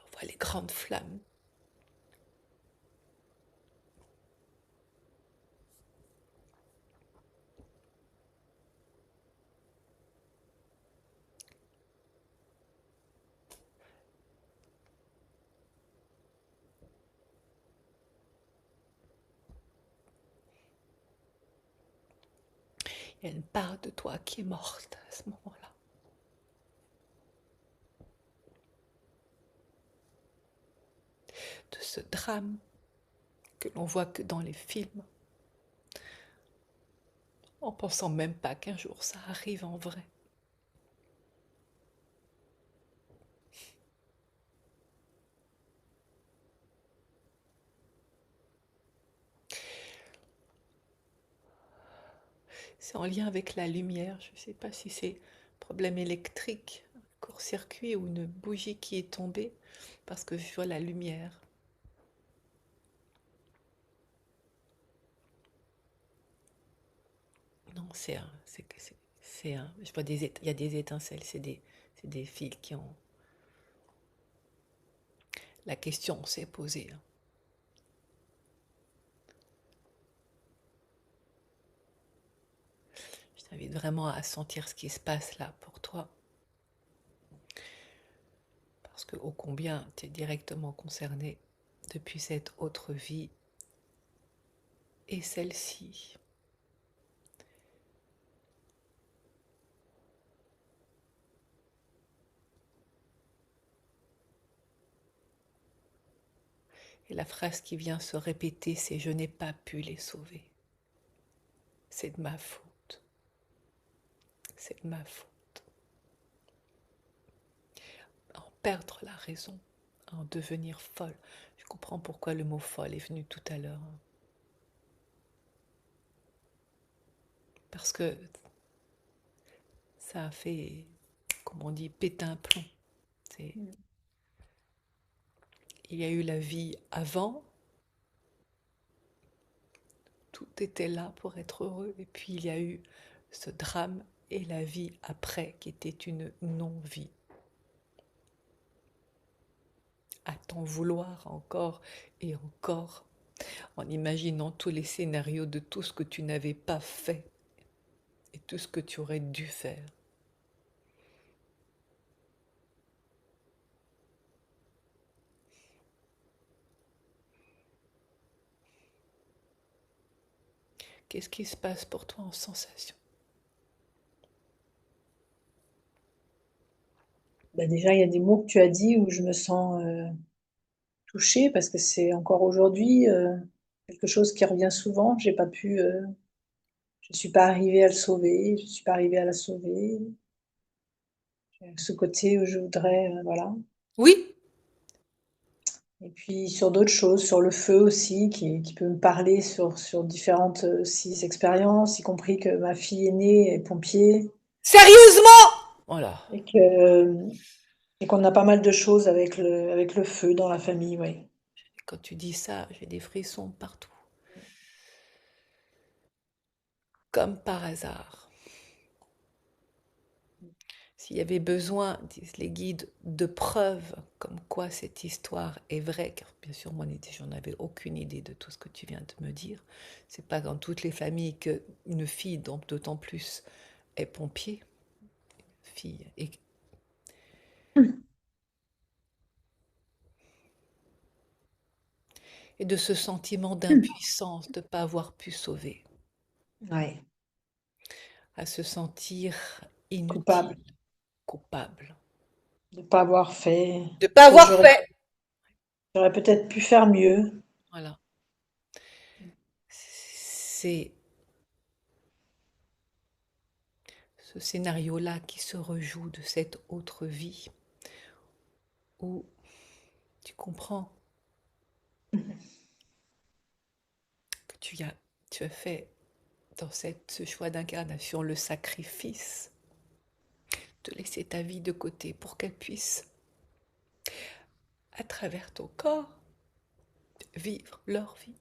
On voit les grandes flammes. Il y a une part de toi qui est morte à ce moment-là. De ce drame que l'on voit que dans les films, en pensant même pas qu'un jour ça arrive en vrai. C'est en lien avec la lumière. Je ne sais pas si c'est problème électrique, un court-circuit ou une bougie qui est tombée, parce que je vois la lumière. Non, je vois il y a des étincelles, c'est des fils qui ont. La question s'est posée. Je t'invite vraiment à sentir ce qui se passe là pour toi. Parce que ô combien tu es directement concerné depuis cette autre vie et celle-ci. Et la phrase qui vient se répéter, c'est je n'ai pas pu les sauver. C'est de ma faute. C'est de ma faute. En perdre la raison, en devenir folle. Je comprends pourquoi le mot folle est venu tout à l'heure. Parce que ça a fait, comme on dit, péter un plomb. Il y a eu la vie avant, tout était là pour être heureux, et puis il y a eu ce drame et la vie après qui était une non-vie. À t'en vouloir encore et encore, en imaginant tous les scénarios de tout ce que tu n'avais pas fait et tout ce que tu aurais dû faire. Qu'est-ce qui se passe pour toi en sensation? Bah, déjà, il y a des mots que tu as dit où je me sens touchée parce que c'est encore aujourd'hui quelque chose qui revient souvent. J'ai pas pu, je suis pas arrivée à le sauver, je suis pas arrivée à la sauver. Ce côté où je voudrais, voilà. Oui, Et puis sur d'autres choses, sur le feu aussi, qui peut me parler sur différentes aussi expériences, y compris que ma fille aînée est pompier sérieusement! Voilà. et que et qu'on a pas mal de choses avec le feu dans la famille, oui. Quand tu dis ça, j'ai des frissons partout. Comme par hasard. S'il y avait besoin, disent les guides, de preuves comme quoi cette histoire est vraie, car bien sûr, moi, j'en avais aucune idée de tout ce que tu viens de me dire. C'est pas dans toutes les familles qu'une fille, donc d'autant plus, est pompier, fille. Et de ce sentiment d'impuissance de ne pas avoir pu sauver, Ouais, à se sentir coupable inutile, coupable. de ne pas avoir fait, De ne pas que avoir fait. j'aurais peut-être pu faire mieux. Voilà. C'est ce scénario-là qui se rejoue de cette autre vie où tu comprends que tu as fait dans ce choix d'incarnation le sacrifice de laisser ta vie de côté pour qu'elle puisse, à travers ton corps, vivre leur vie.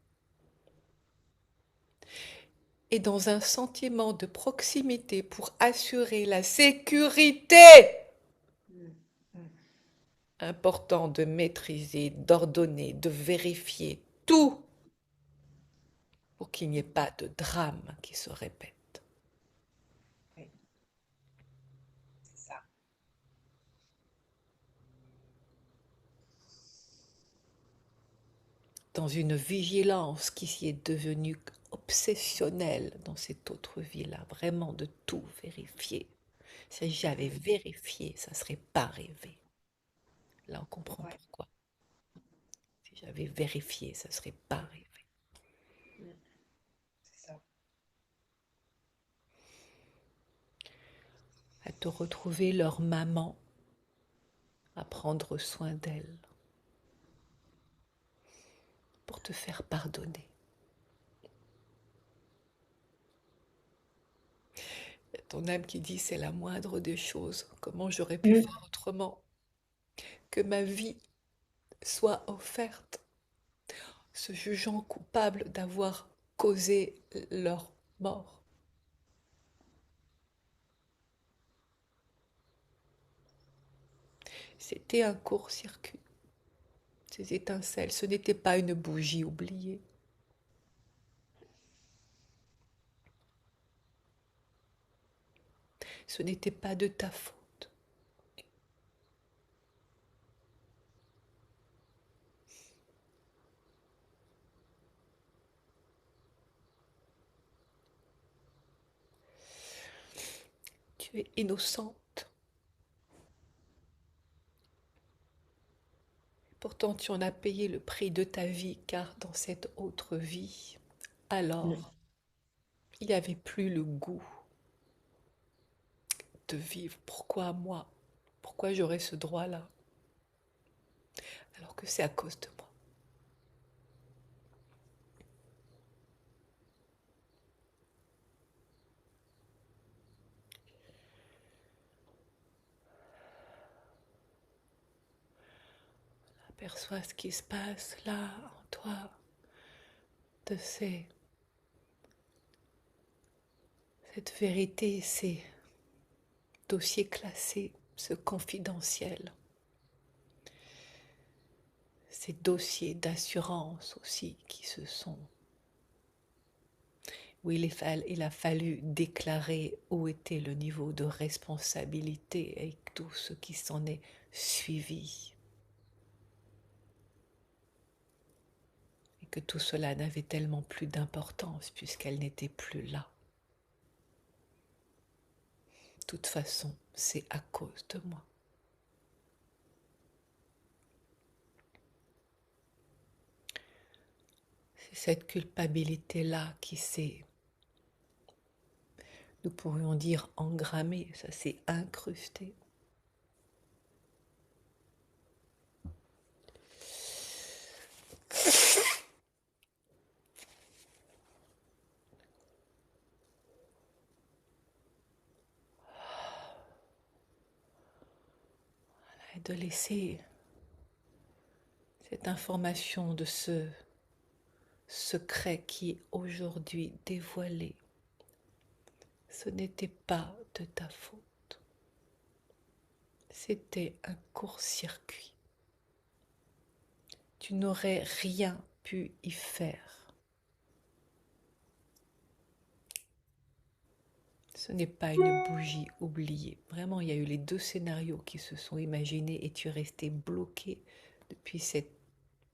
Et dans un sentiment de proximité pour assurer la sécurité, important de maîtriser, d'ordonner, de vérifier tout pour qu'il n'y ait pas de drame qui se répète. Oui, c'est ça. Dans une vigilance qui s'y est devenue obsessionnelle dans cette autre vie-là, vraiment de tout vérifier. Si j'avais vérifié, ça ne serait pas arrivé. Là, on comprend Ouais, pourquoi. Si j'avais vérifié, ça ne serait pas arrivé. c'est ça. À te retrouver leur maman, à prendre soin d'elle, pour te faire pardonner. Il y a ton âme qui dit c'est la moindre des choses. Comment j'aurais pu Mm. faire autrement que ma vie soit offerte, se jugeant coupable d'avoir causé leur mort. C'était un court-circuit. Ces étincelles, ce n'était pas une bougie oubliée. Ce n'était pas de ta faute. Tu es innocente. Pourtant, tu en as payé le prix de ta vie, car dans cette autre vie, Mm. alors, il n'y avait plus le goût de vivre. Pourquoi moi? Pourquoi j'aurais ce droit-là? Alors que c'est à cause de moi. Aperçois ce qui se passe là en toi, de cette vérité, ces dossiers classés, ce confidentiel, ces dossiers d'assurance aussi qui se sont, où il a fallu déclarer où était le niveau de responsabilité et tout ce qui s'en est suivi. Et que tout cela n'avait tellement plus d'importance puisqu'elle n'était plus là. De toute façon, c'est à cause de moi. C'est cette culpabilité-là qui s'est, nous pourrions dire, engrammée, ça s'est incrusté. Et de laisser cette information de ce secret qui est aujourd'hui dévoilé. Ce n'était pas de ta faute. C'était un court-circuit. Tu n'aurais rien pu y faire. Ce n'est pas une bougie oubliée. Vraiment, il y a eu les deux scénarios qui se sont imaginés et tu es resté bloqué depuis cette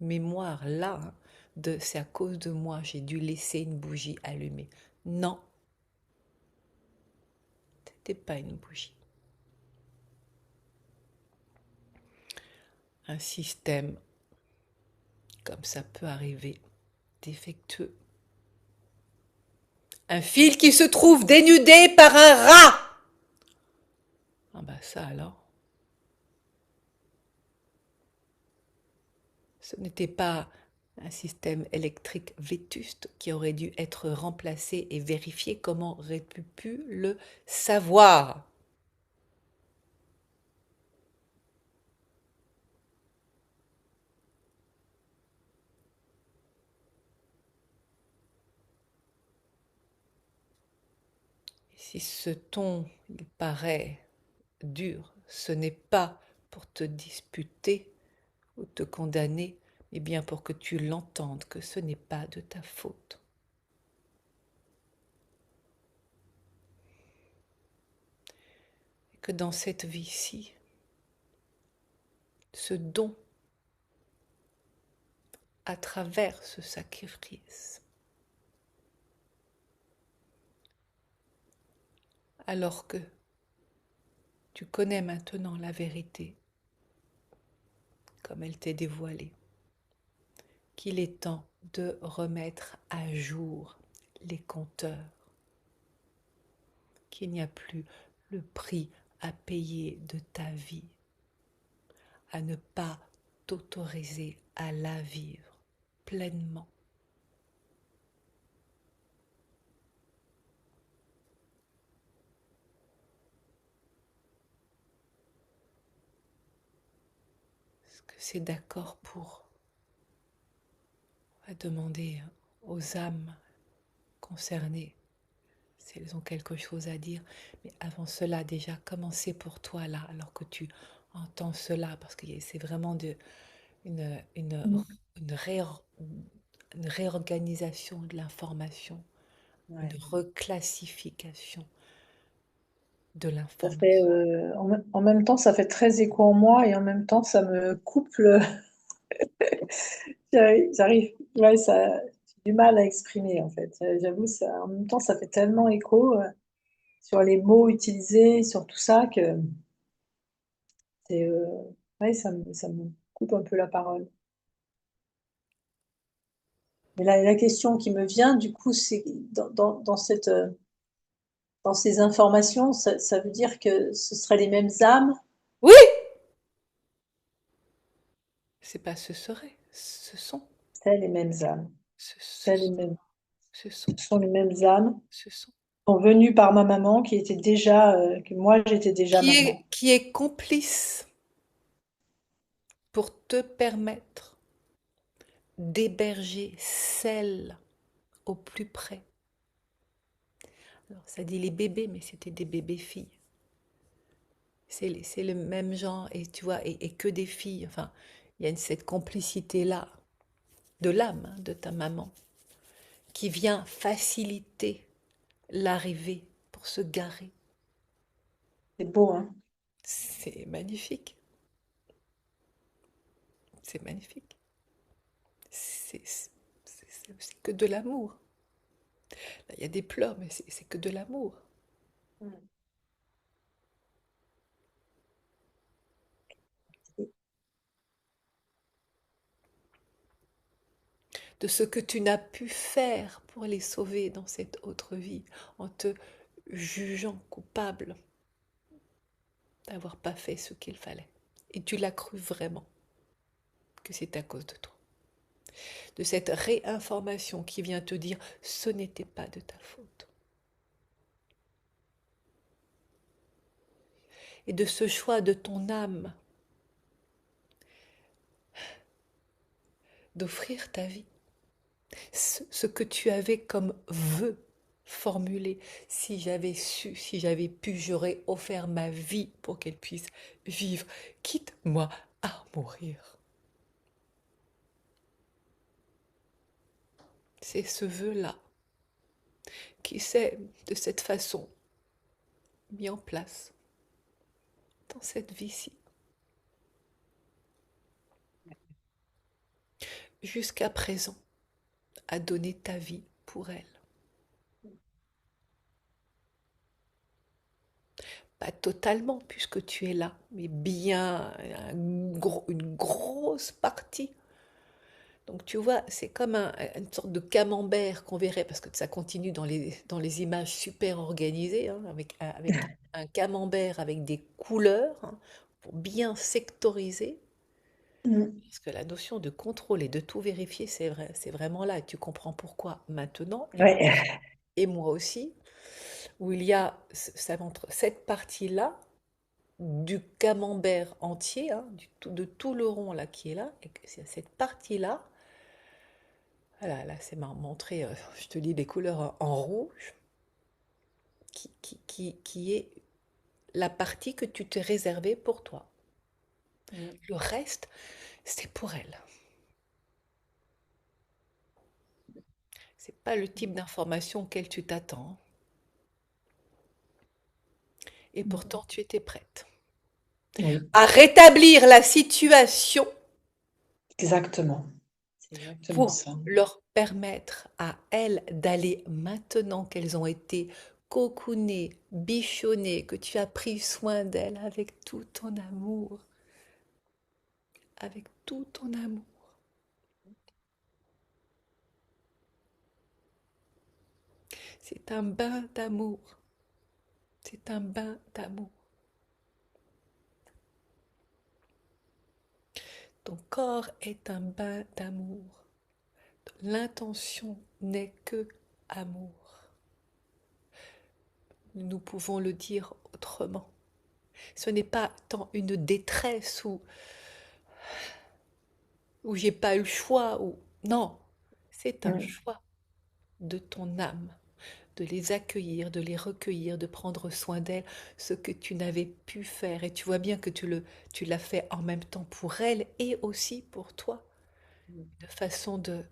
mémoire-là de c'est à cause de moi, j'ai dû laisser une bougie allumée. Non, c'était pas une bougie. Un système, comme ça peut arriver, défectueux. Un fil qui se trouve dénudé par un rat. Ah bah ça alors. Ce n'était pas un système électrique vétuste qui aurait dû être remplacé et vérifié. Comment aurais-tu pu le savoir? Si ce ton, il paraît dur, ce n'est pas pour te disputer ou te condamner, mais bien pour que tu l'entendes que ce n'est pas de ta faute. Et que dans cette vie-ci, ce don, à travers ce sacrifice, alors que tu connais maintenant la vérité, comme elle t'est dévoilée, qu'il est temps de remettre à jour les compteurs, qu'il n'y a plus le prix à payer de ta vie, à ne pas t'autoriser à la vivre pleinement. Est-ce que c'est d'accord pour, on va demander aux âmes concernées si elles ont quelque chose à dire, mais avant cela déjà, comment c'est pour toi là, alors que tu entends cela, parce que c'est vraiment une, une, Mmh. une, une réorganisation de l'information, une Ouais. reclassification de Ça fait, l'information. en même temps, ça fait très écho en moi et en même temps, ça me coupe le j'arrive ouais, ça j'ai du mal à exprimer, en fait. J'avoue, ça en même temps, ça fait tellement écho, sur les mots utilisés, sur tout ça que c'est, ouais, ça me coupe un peu la parole. Mais la question qui me vient, du coup, c'est dans cette, dans ces informations, ça veut dire que ce seraient les mêmes âmes? Oui, c'est pas ce serait, ce sont, C'est les mêmes âmes. ce, ce, C'est les mêmes ce sont, ce sont les mêmes âmes, ce sont. sont venues par ma maman qui était déjà, que moi j'étais déjà maman. Qui est complice pour te permettre d'héberger celle au plus près. Alors, ça dit les bébés, mais c'était des bébés filles. C'est le même genre, et tu vois, et que des filles. Enfin, il y a cette complicité-là de l'âme de ta maman qui vient faciliter l'arrivée pour se garer. C'est beau, hein? C'est magnifique. C'est magnifique. C'est C'est que de l'amour. Là, il y a des pleurs, mais c'est que de l'amour. Mm. De ce que tu n'as pu faire pour les sauver dans cette autre vie, en te jugeant coupable d'avoir pas fait ce qu'il fallait. Et tu l'as cru vraiment que c'est à cause de toi. De cette réinformation qui vient te dire ce n'était pas de ta faute. Et de ce choix de ton âme d'offrir ta vie, ce que tu avais comme vœu formulé. Si j'avais su, si j'avais pu, j'aurais offert ma vie pour qu'elle puisse vivre, quitte moi à mourir. C'est ce vœu-là qui s'est de cette façon mis en place dans cette vie-ci. Jusqu'à présent, à donner ta vie pour elle. Pas totalement, puisque tu es là, mais bien une grosse partie. Donc tu vois, c'est comme une sorte de camembert qu'on verrait, parce que ça continue dans les images super organisées, hein, avec un camembert avec des couleurs, hein, pour bien sectoriser. Mm. Parce que la notion de contrôle et de tout vérifier, c'est vrai, c'est vraiment là. Et tu comprends pourquoi maintenant, Ouais. et moi aussi, où il y a, ça montre cette partie-là du camembert entier, hein, de tout le rond là qui est là, et que c'est cette partie-là. Voilà, là, c'est montré, je te lis les couleurs en rouge, qui est la partie que tu t'es réservée pour toi. Mm. Le reste, c'est pour elle. C'est pas le type d'information auquel tu t'attends. Et Mm. pourtant, tu étais prête Oui, à rétablir la situation exactement. C'est exactement pour ça. leur permettre à elles d'aller, maintenant qu'elles ont été cocoonées, bichonnées, que tu as pris soin d'elles avec tout ton amour, avec tout ton amour. C'est un bain d'amour. C'est un bain d'amour. Ton corps est un bain d'amour. L'intention n'est que amour. Nous pouvons le dire autrement. Ce n'est pas tant une détresse où j'ai pas eu le choix ou non, c'est un Mm. choix de ton âme de les accueillir, de les recueillir, de prendre soin d'elles, ce que tu n'avais pu faire. Et tu vois bien que tu l'as fait en même temps pour elles et aussi pour toi, de façon de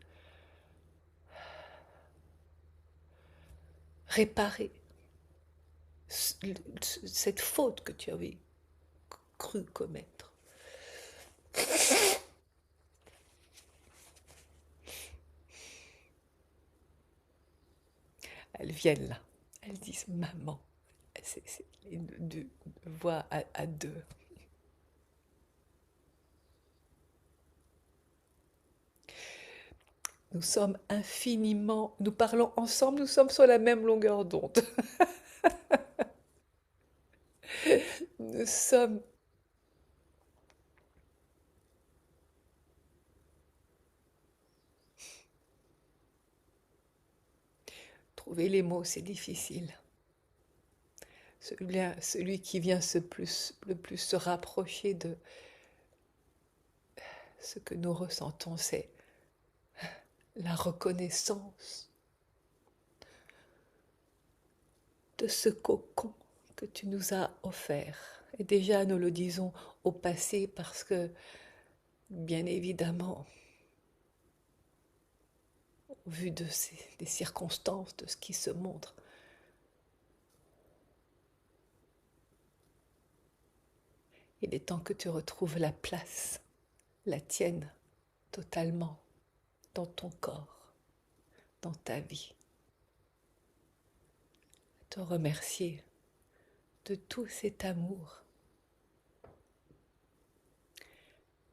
réparer cette faute que tu avais cru commettre. Elles viennent là, elles disent maman. C'est une voix à deux. Nous sommes infiniment, nous parlons ensemble, nous sommes sur la même longueur d'onde. Nous sommes, trouver les mots, c'est difficile. Celui qui vient le plus se rapprocher de ce que nous ressentons, c'est la reconnaissance de ce cocon que tu nous as offert. Et déjà, nous le disons au passé parce que, bien évidemment, au vu des circonstances, de ce qui se montre, il est temps que tu retrouves la place, la tienne, totalement, dans ton corps. dans ta vie, te remercier de tout cet amour,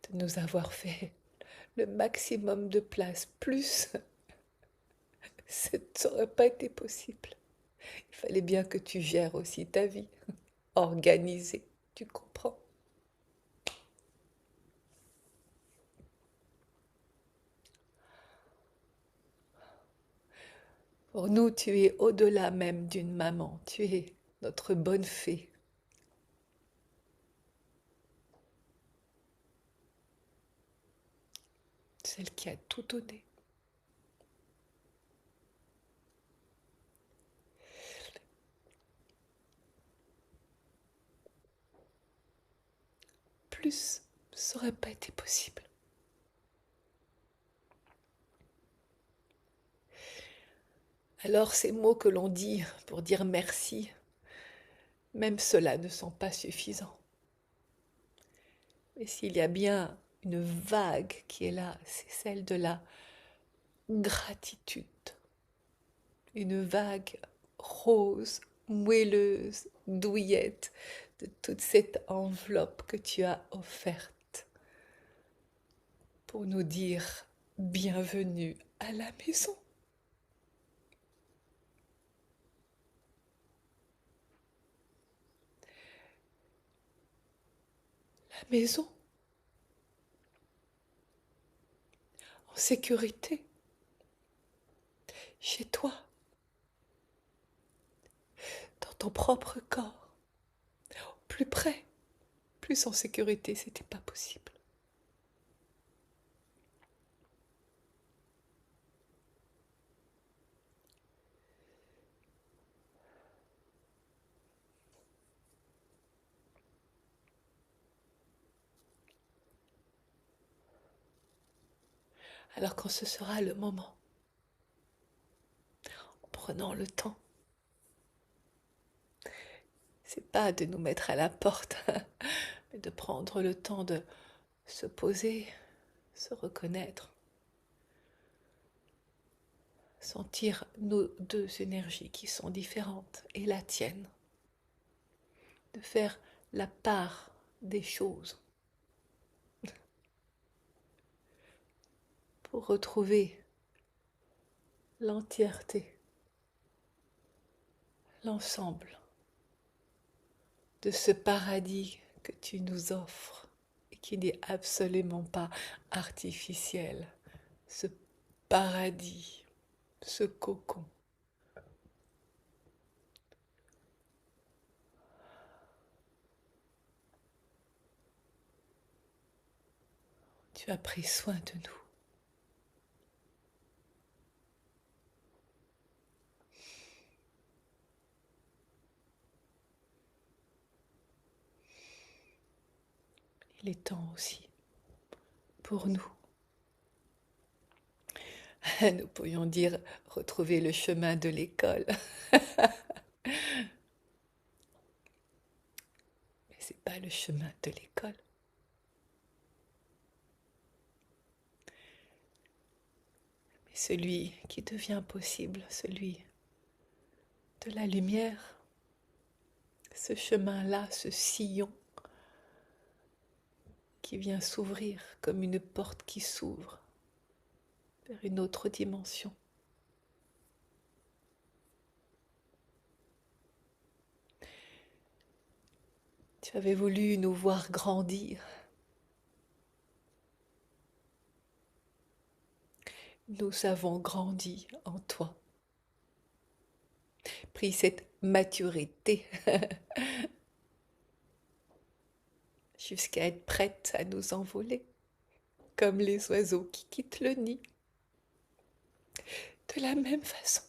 de nous avoir fait le maximum de place. Plus, ça n'aurait pas été possible. Il fallait bien que tu gères aussi ta vie, organisée, tu comprends? Pour nous, tu es au-delà même d'une maman, tu es notre bonne fée. Celle qui a tout donné. Plus, ça n'aurait pas été possible. Alors ces mots que l'on dit pour dire merci, même ceux-là ne sont pas suffisants. Mais s'il y a bien une vague qui est là, c'est celle de la gratitude. Une vague rose, moelleuse, douillette de toute cette enveloppe que tu as offerte pour nous dire bienvenue à la maison. La maison, en sécurité, chez toi, dans ton propre corps, plus près, plus en sécurité, c'était pas possible. Alors quand ce sera le moment, en prenant le temps, c'est pas de nous mettre à la porte, mais de prendre le temps de se poser, se reconnaître, sentir nos deux énergies qui sont différentes et la tienne, de faire la part des choses pour retrouver l'entièreté, l'ensemble de ce paradis que tu nous offres et qui n'est absolument pas artificiel, ce paradis, ce cocon. Tu as pris soin de nous. Il est temps aussi pour nous. Nous pourrions dire retrouver le chemin de l'école. Mais c'est pas le chemin de l'école. Mais celui qui devient possible, celui de la lumière, ce chemin-là, ce sillon qui vient s'ouvrir comme une porte qui s'ouvre vers une autre dimension. Tu avais voulu nous voir grandir. Nous avons grandi en toi, pris cette maturité jusqu'à être prête à nous envoler, comme les oiseaux qui quittent le nid. De la même façon,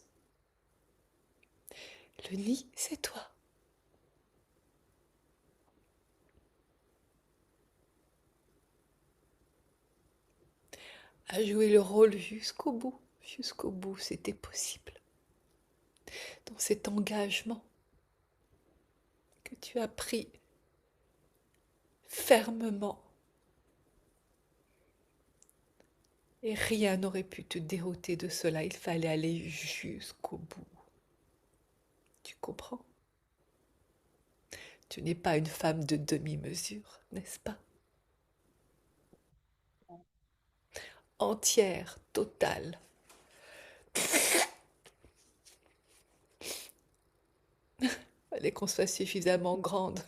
le nid, c'est toi. À jouer le rôle jusqu'au bout, c'était possible. Dans cet engagement que tu as pris fermement Et rien n'aurait pu te dérouter de cela, il fallait aller jusqu'au bout. Tu comprends? Tu n'es pas une femme de demi-mesure, n'est-ce pas? Entière, totale. Il fallait qu'on soit suffisamment grande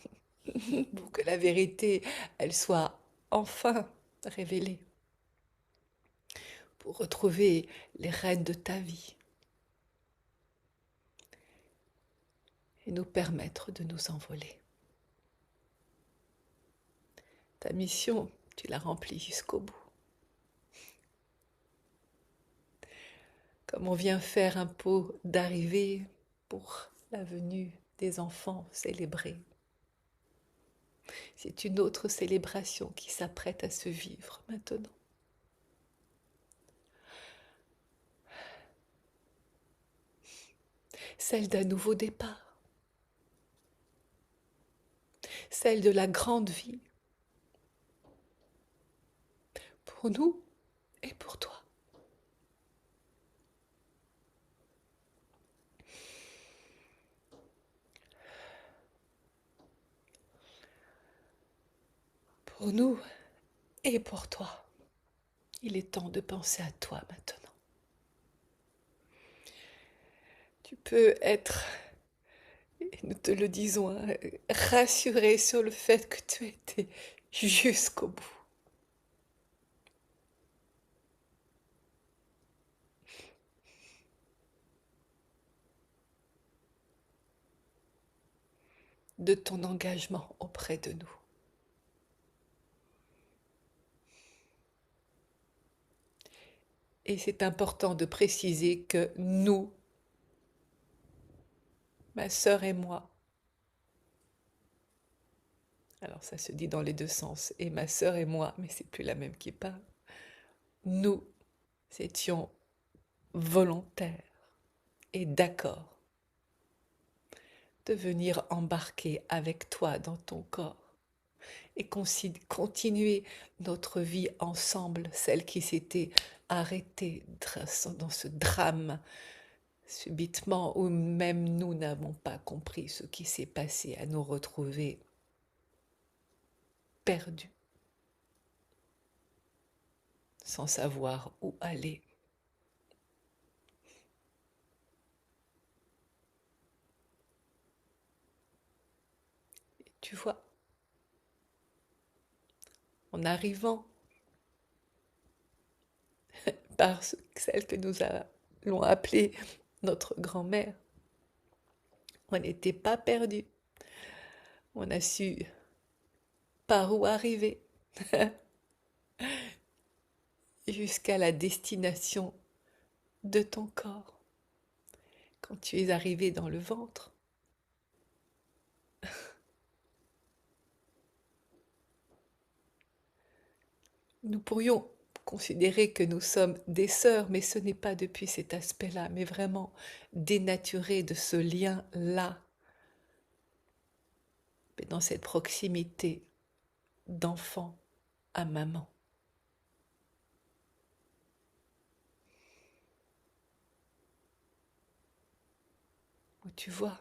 pour que la vérité, elle soit enfin révélée, pour retrouver les rênes de ta vie et nous permettre de nous envoler. Ta mission, tu l'as remplie jusqu'au bout. Comme on vient faire un pot d'arrivée pour la venue des enfants célébrés. C'est une autre célébration qui s'apprête à se vivre maintenant. Celle d'un nouveau départ. Celle de la grande vie. Pour nous et pour toi. Pour nous et pour toi. Il est temps de penser à toi maintenant. Tu peux être, et nous te le disons, rassuré sur le fait que tu as été jusqu'au bout. De ton engagement auprès de nous. Et c'est important de préciser que nous, ma sœur et moi, alors ça se dit dans les deux sens, et ma sœur et moi, mais c'est plus la même qui parle, nous étions volontaires et d'accord de venir embarquer avec toi dans ton corps et continuer notre vie ensemble, celle qui s'était arrêtée dans ce drame subitement où même nous n'avons pas compris ce qui s'est passé, à nous retrouver perdus, sans savoir où aller. Et tu vois, en arrivant par celle que nous allons appeler notre grand-mère, on n'était pas perdus. On a su par où arriver jusqu'à la destination de ton corps. Quand tu es arrivé dans le ventre, nous pourrions considérer que nous sommes des sœurs, mais ce n'est pas depuis cet aspect-là, mais vraiment dénaturé de ce lien-là, mais dans cette proximité d'enfant à maman. Où tu vois,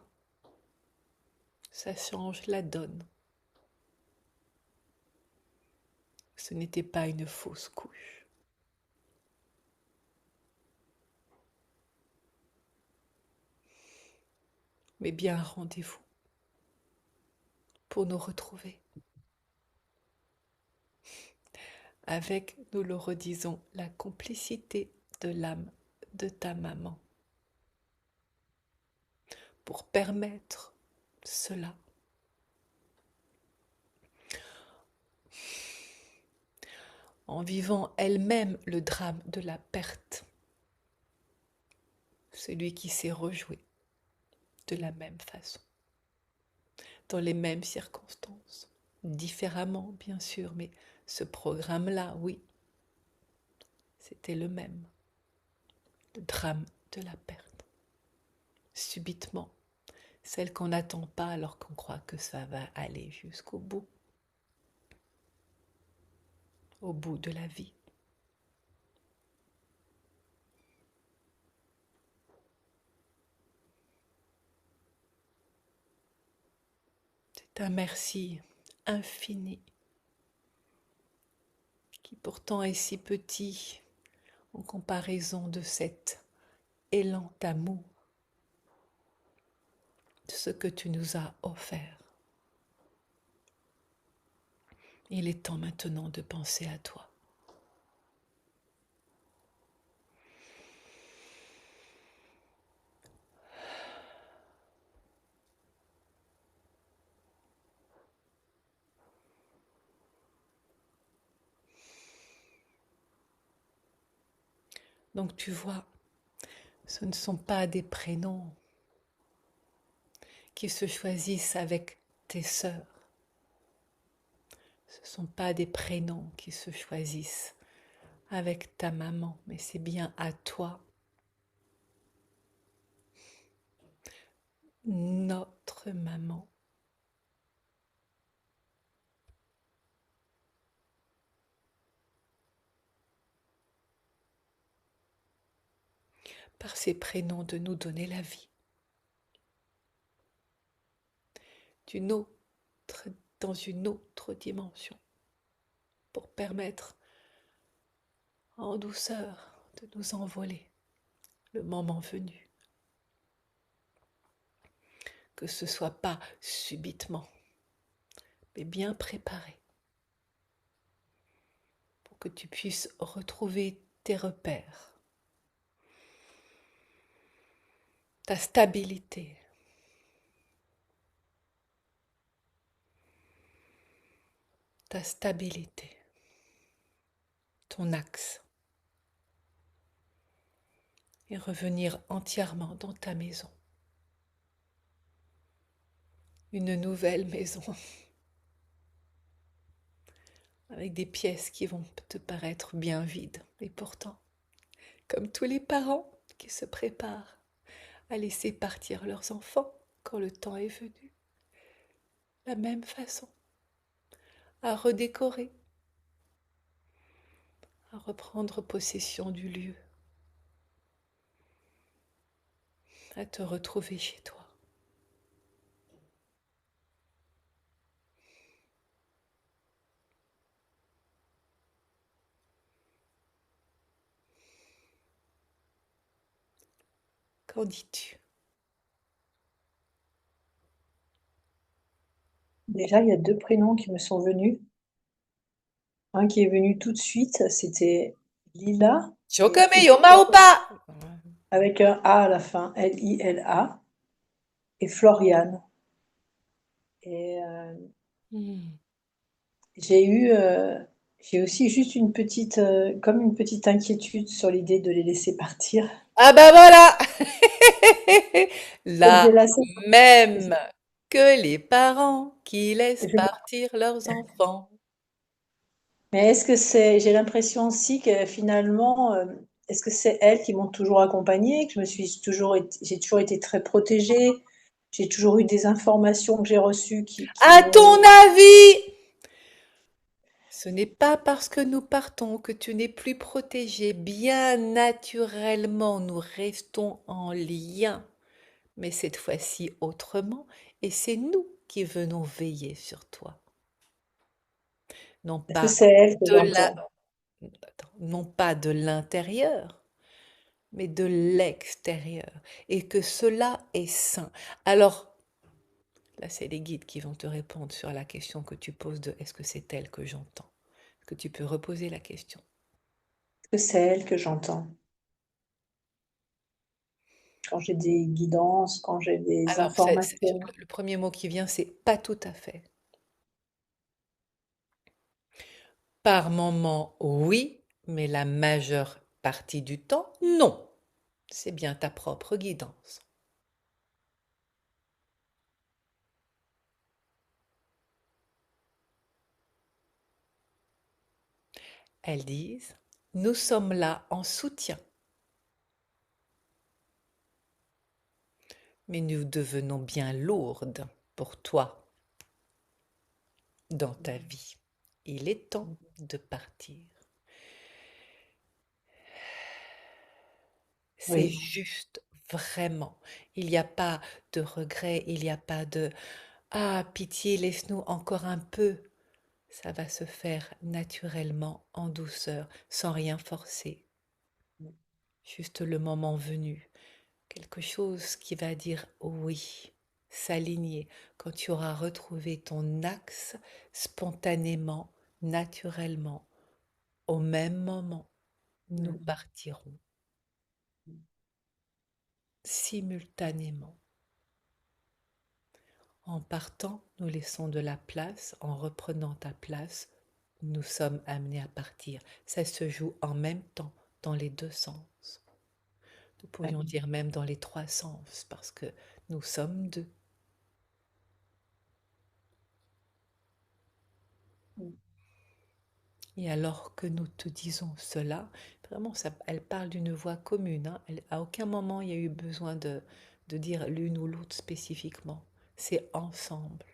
ça change la donne. Ce n'était pas une fausse couche. Mais bien un rendez-vous pour nous retrouver. Avec, nous le redisons, la complicité de l'âme de ta maman. Pour permettre cela. En vivant elle-même le drame de la perte. Celui qui s'est rejoué de la même façon. Dans les mêmes circonstances. Différemment, bien sûr, mais ce programme-là, oui, c'était le même. Le drame de la perte. Subitement. Celle qu'on n'attend pas alors qu'on croit que ça va aller jusqu'au bout. Au bout de la vie. ta merci infinie, qui pourtant est si petit en comparaison de cet élan d'amour, de ce que tu nous as offert. Il est temps maintenant de penser à toi. Donc tu vois, ce ne sont pas des prénoms qui se choisissent avec tes sœurs. Ce ne sont pas des prénoms qui se choisissent avec ta maman, mais c'est bien à toi, notre maman. Par ces prénoms de nous donner la vie. D'une autre, dans une autre dimension, pour permettre en douceur de nous envoler le moment venu. Que ce soit pas subitement, mais bien préparé, pour que tu puisses retrouver tes repères, ta stabilité, ton axe, et revenir entièrement dans ta maison. Une nouvelle maison, avec des pièces qui vont te paraître bien vides, et pourtant, comme tous les parents qui se préparent à laisser partir leurs enfants quand le temps est venu, la même façon, à redécorer, à reprendre possession du lieu, à te retrouver chez toi. Qu'en dis-tu? Déjà, il y a 2 prénoms qui me sont venus. Un qui est venu tout de suite, c'était Lila et Shokameyo Maopa! avec un A à la fin, Lila et Floriane. Et j'ai eu, j'ai aussi juste une petite, comme une petite inquiétude sur l'idée de les laisser partir. Ah bah voilà! Et La j'ai la même que les parents qui laissent je partir leurs enfants. mais est-ce que c'est j'ai l'impression aussi que finalement, est-ce que c'est elles qui m'ont toujours accompagnée, que j'ai toujours été très protégée, j'ai toujours eu des informations que j'ai reçues qui À ton m'ont avis, ce n'est pas parce que nous partons que tu n'es plus protégé. Bien naturellement, nous restons en lien, mais cette fois-ci autrement, et c'est nous qui venons veiller sur toi. Non est-ce que pas c'est elles que de la, j'entends? non pas de l'intérieur, mais de l'extérieur, et que cela est sain. Alors, là, c'est les guides qui vont te répondre sur la question que tu poses de est-ce que c'est elle que j'entends? Est-ce que tu peux reposer la question? Est-ce que c'est elles que j'entends? Quand j'ai des guidances, quand j'ai des Alors, informations? le premier mot qui vient, c'est pas tout à fait. Par moment, oui, mais la majeure partie du temps, non. C'est bien ta propre guidance. Elles disent, nous sommes là en soutien, mais nous devenons bien lourdes pour toi dans ta vie. Il est temps de partir. C'est Oui, juste, vraiment. Il n'y a pas de regret, il n'y a pas de Ah, pitié, laisse-nous encore un peu. Ça va se faire naturellement, en douceur, sans rien forcer. Juste le moment venu. Quelque chose qui va dire oui, s'aligner quand tu auras retrouvé ton axe spontanément, naturellement, au même moment. Nous Mm. partirons simultanément. En partant, nous laissons de la place, en reprenant ta place, nous sommes amenés à partir. Ça se joue en même temps, dans les deux sens. Nous Ouais. pourrions dire même dans les trois sens, parce que nous sommes deux. Mm. Et alors que nous te disons cela, vraiment, ça, elle parle d'une voix commune. Hein. À aucun moment il y a eu besoin de dire l'une ou l'autre spécifiquement. C'est ensemble.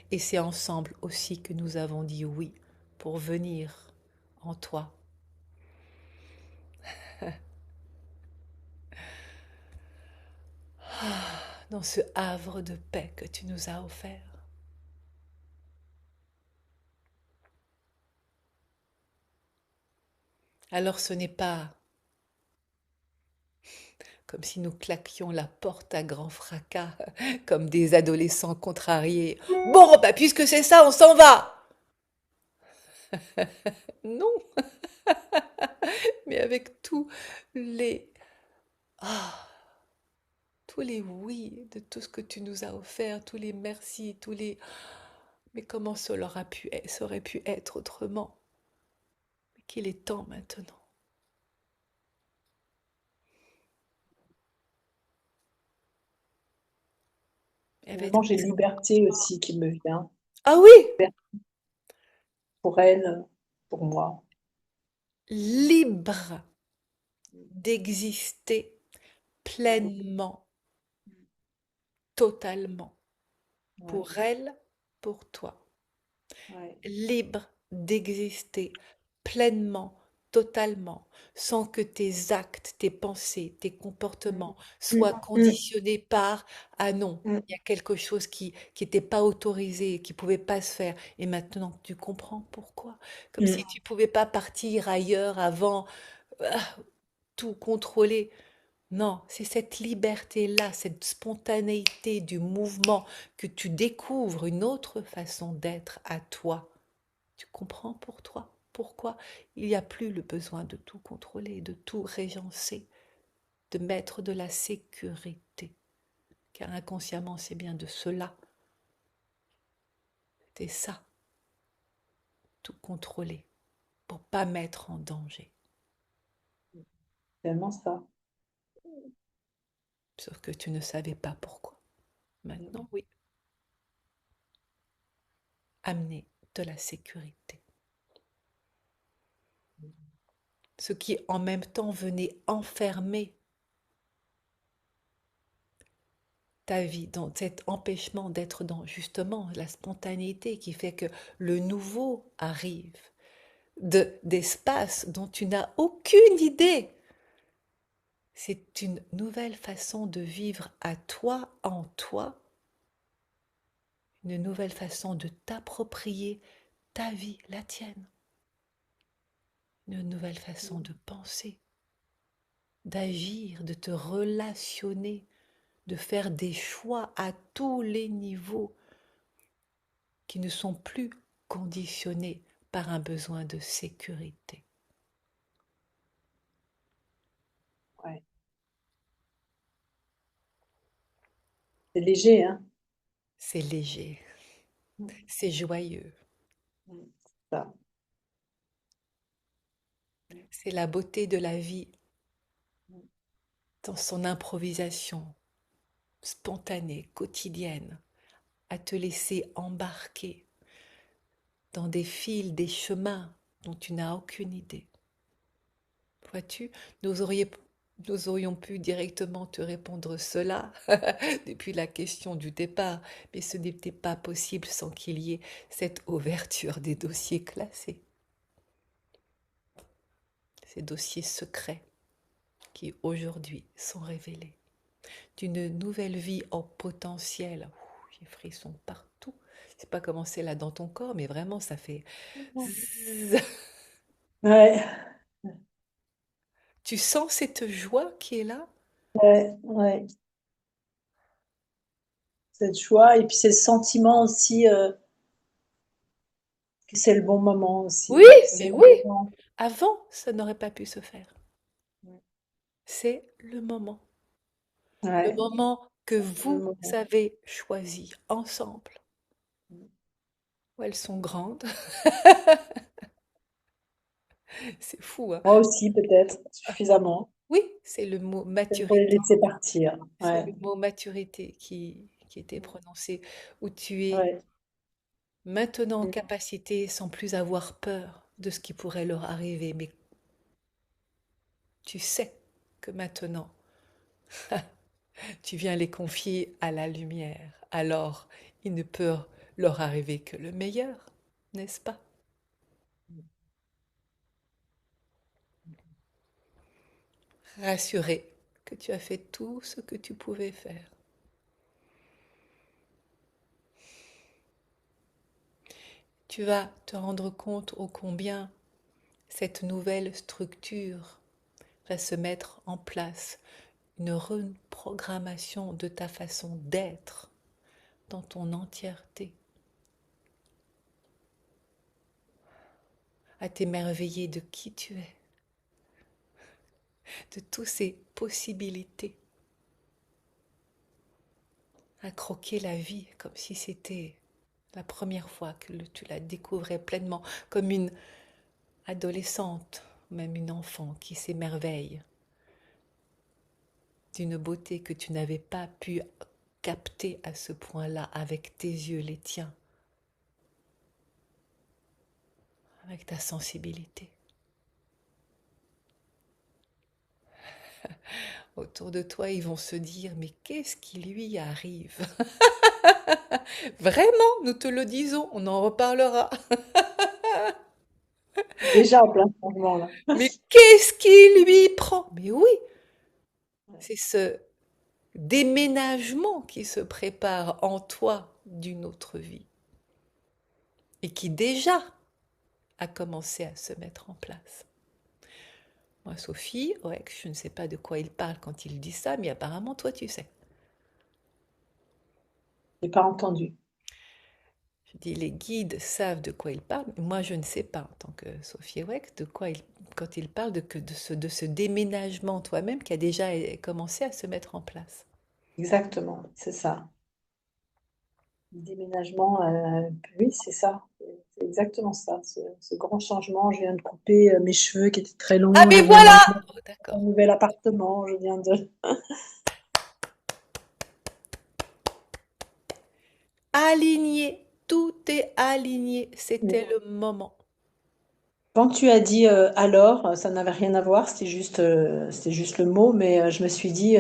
Et c'est ensemble aussi que nous avons dit oui pour venir en toi. Dans ce havre de paix que tu nous as offert. Alors ce n'est pas comme si nous claquions la porte à grand fracas, comme des adolescents contrariés. Bon, bah puisque c'est ça, on s'en va. Non, mais avec les ah, tous les oui de tout ce que tu nous as offert, tous les merci, tous les mais comment ça aurait pu être autrement? Mais qu'il est temps maintenant. Et avec Finalement, j'ai liberté aussi qui me vient. ah oui, Pour elle, pour moi. libre d'exister Ouais, pleinement, totalement, ouais, pour elle, pour toi. ouais. Libre d'exister pleinement, totalement, sans que tes actes, tes pensées, tes Mm. comportements soient Mm. Mm. conditionnés par ah non, Mm. il y a quelque chose qui n'était pas autorisé, qui pouvait pas se faire. Et maintenant, tu comprends pourquoi. Comme si Mm. tu pouvais pas partir ailleurs avant tout contrôler. Non, c'est cette liberté-là, cette spontanéité du mouvement que tu découvres une autre façon d'être à toi. Tu comprends pour toi pourquoi il n'y a plus le besoin de tout contrôler, de tout régencer, de mettre de la sécurité. Car inconsciemment, c'est bien de cela. C'est ça, tout contrôler, pour pas mettre en danger. Tellement ça. Sauf que tu ne savais pas pourquoi. Mm. Maintenant, oui, amener de la sécurité. Ce qui en même temps venait enfermer ta vie, dans cet empêchement d'être dans justement la spontanéité qui fait que le nouveau arrive, d'espace dont tu n'as aucune idée. C'est une nouvelle façon de vivre à toi, en toi, une nouvelle façon de t'approprier ta vie, la tienne, une nouvelle façon de penser, d'agir, de te relationner, de faire des choix à tous les niveaux qui ne sont plus conditionnés par un besoin de sécurité. Ouais. C'est léger, hein? C'est léger, Mm. c'est joyeux, Mm. Ça. c'est la beauté de la vie Mm. dans son improvisation spontanée, quotidienne, à te laisser embarquer dans des fils, des chemins dont tu n'as aucune idée. Vois-tu, nous aurions, nous aurions pu directement te répondre cela depuis la question du départ, mais ce n'était pas possible sans qu'il y ait cette ouverture des dossiers classés, ces dossiers secrets qui aujourd'hui sont révélés d'une nouvelle vie en potentiel. des frissons partout. Je sais pas comment c'est là dans ton corps, mais vraiment, ça fait zzzz. Ouais, Tu sens cette joie qui est là? ouais, ouais. Cette joie et puis c'est le sentiment aussi que c'est le bon moment aussi. Oui, C'est le mais bon oui. moment. Avant, ça n'aurait pas pu se faire. C'est le moment. Le Ouais, moment que le vous moment. avez choisi ensemble. Oh, elles sont grandes. C'est fou, hein? Moi aussi, peut-être, suffisamment. Oui, c'est le mot Peut-être pour les maturité. laisser partir. C'est Ouais, le mot maturité qui était prononcé, où tu es ouais. maintenant en capacité, sans plus avoir peur de ce qui pourrait leur arriver, mais tu sais que maintenant, tu viens les confier à la lumière. Alors, il ne peut leur arriver que le meilleur, n'est-ce pas? Rassuré que tu as fait tout ce que tu pouvais faire. Tu vas te rendre compte ô combien cette nouvelle structure va se mettre en place, une reprogrammation de ta façon d'être dans ton entièreté, à t'émerveiller de qui tu es, de toutes ces possibilités, à croquer la vie comme si c'était la première fois que tu la découvrais pleinement, comme une adolescente, même une enfant qui s'émerveille d'une beauté que tu n'avais pas pu capter à ce point-là avec tes yeux, les tiens, avec ta sensibilité. Autour de toi, ils vont se dire, mais qu'est-ce qui lui arrive? Vraiment, nous te le disons, on en reparlera. Déjà en plein changement, là. Mais qu'est-ce qui lui prend? Mais oui, c'est ce déménagement qui se prépare en toi d'une autre vie et qui déjà a commencé à se mettre en place. Moi, Sophie, ouais, je ne sais pas de quoi il parle quand il dit ça, mais apparemment, toi, tu sais. J'ai pas entendu. Je dis, les guides savent de quoi ils parlent, mais moi, je ne sais pas, en tant que Sophie Weck, de quoi quand il parle de ce déménagement toi-même qui a déjà commencé à se mettre en place. Exactement, c'est ça. Le déménagement, oui, c'est ça. C'est exactement ça. Ce grand changement. Je viens de couper mes cheveux qui étaient très Ah, longs. Je mais viens voilà! d'emménager Oh, dans un d'accord. nouvel appartement. Je viens de. Aligné, tout est aligné, c'était le moment. Quand tu as dit alors, ça n'avait rien à voir, c'était juste le mot, mais je me suis dit,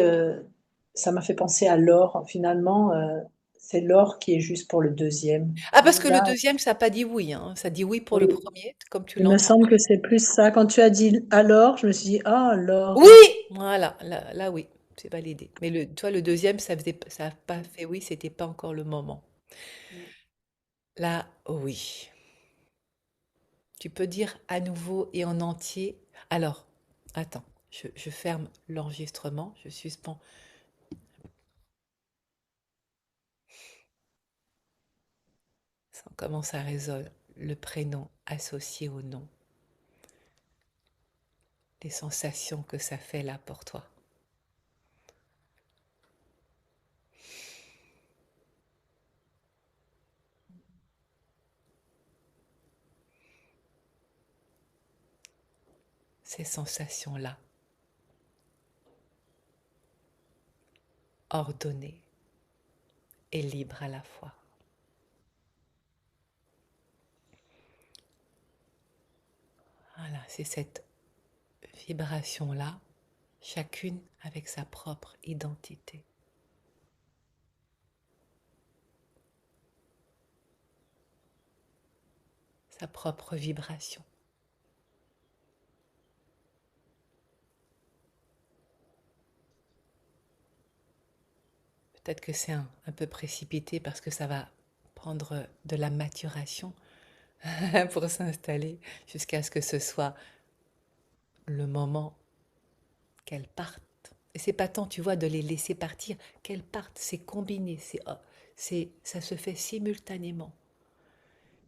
ça m'a fait penser à l'or. Finalement, c'est l'or qui est juste pour le deuxième. Ah, parce que le Celui-là, deuxième, ça n'a pas dit oui, hein. Ça dit oui pour le oui. premier, comme tu Il me l'entends. semble que c'est plus ça. Quand tu as dit alors, je me suis dit, ah, l'or. Oui! Voilà, là, oui, c'est validé. Mais toi, le deuxième, ça a pas fait oui, c'était pas encore le moment. Là, oui. Tu peux dire à nouveau et en entier. Alors, attends, je ferme l'enregistrement, je suspends. Ça commence à résonner le prénom associé au nom, les sensations que ça fait là pour toi. Ces sensations-là, ordonnées et libres à la fois. Voilà, c'est cette vibration-là, chacune avec sa propre identité, sa propre vibration. Peut-être que c'est un peu précipité parce que ça va prendre de la maturation pour s'installer jusqu'à ce que ce soit le moment qu'elles partent. Et c'est pas tant, tu vois, de les laisser partir, qu'elles partent, c'est combiné, ça se fait simultanément.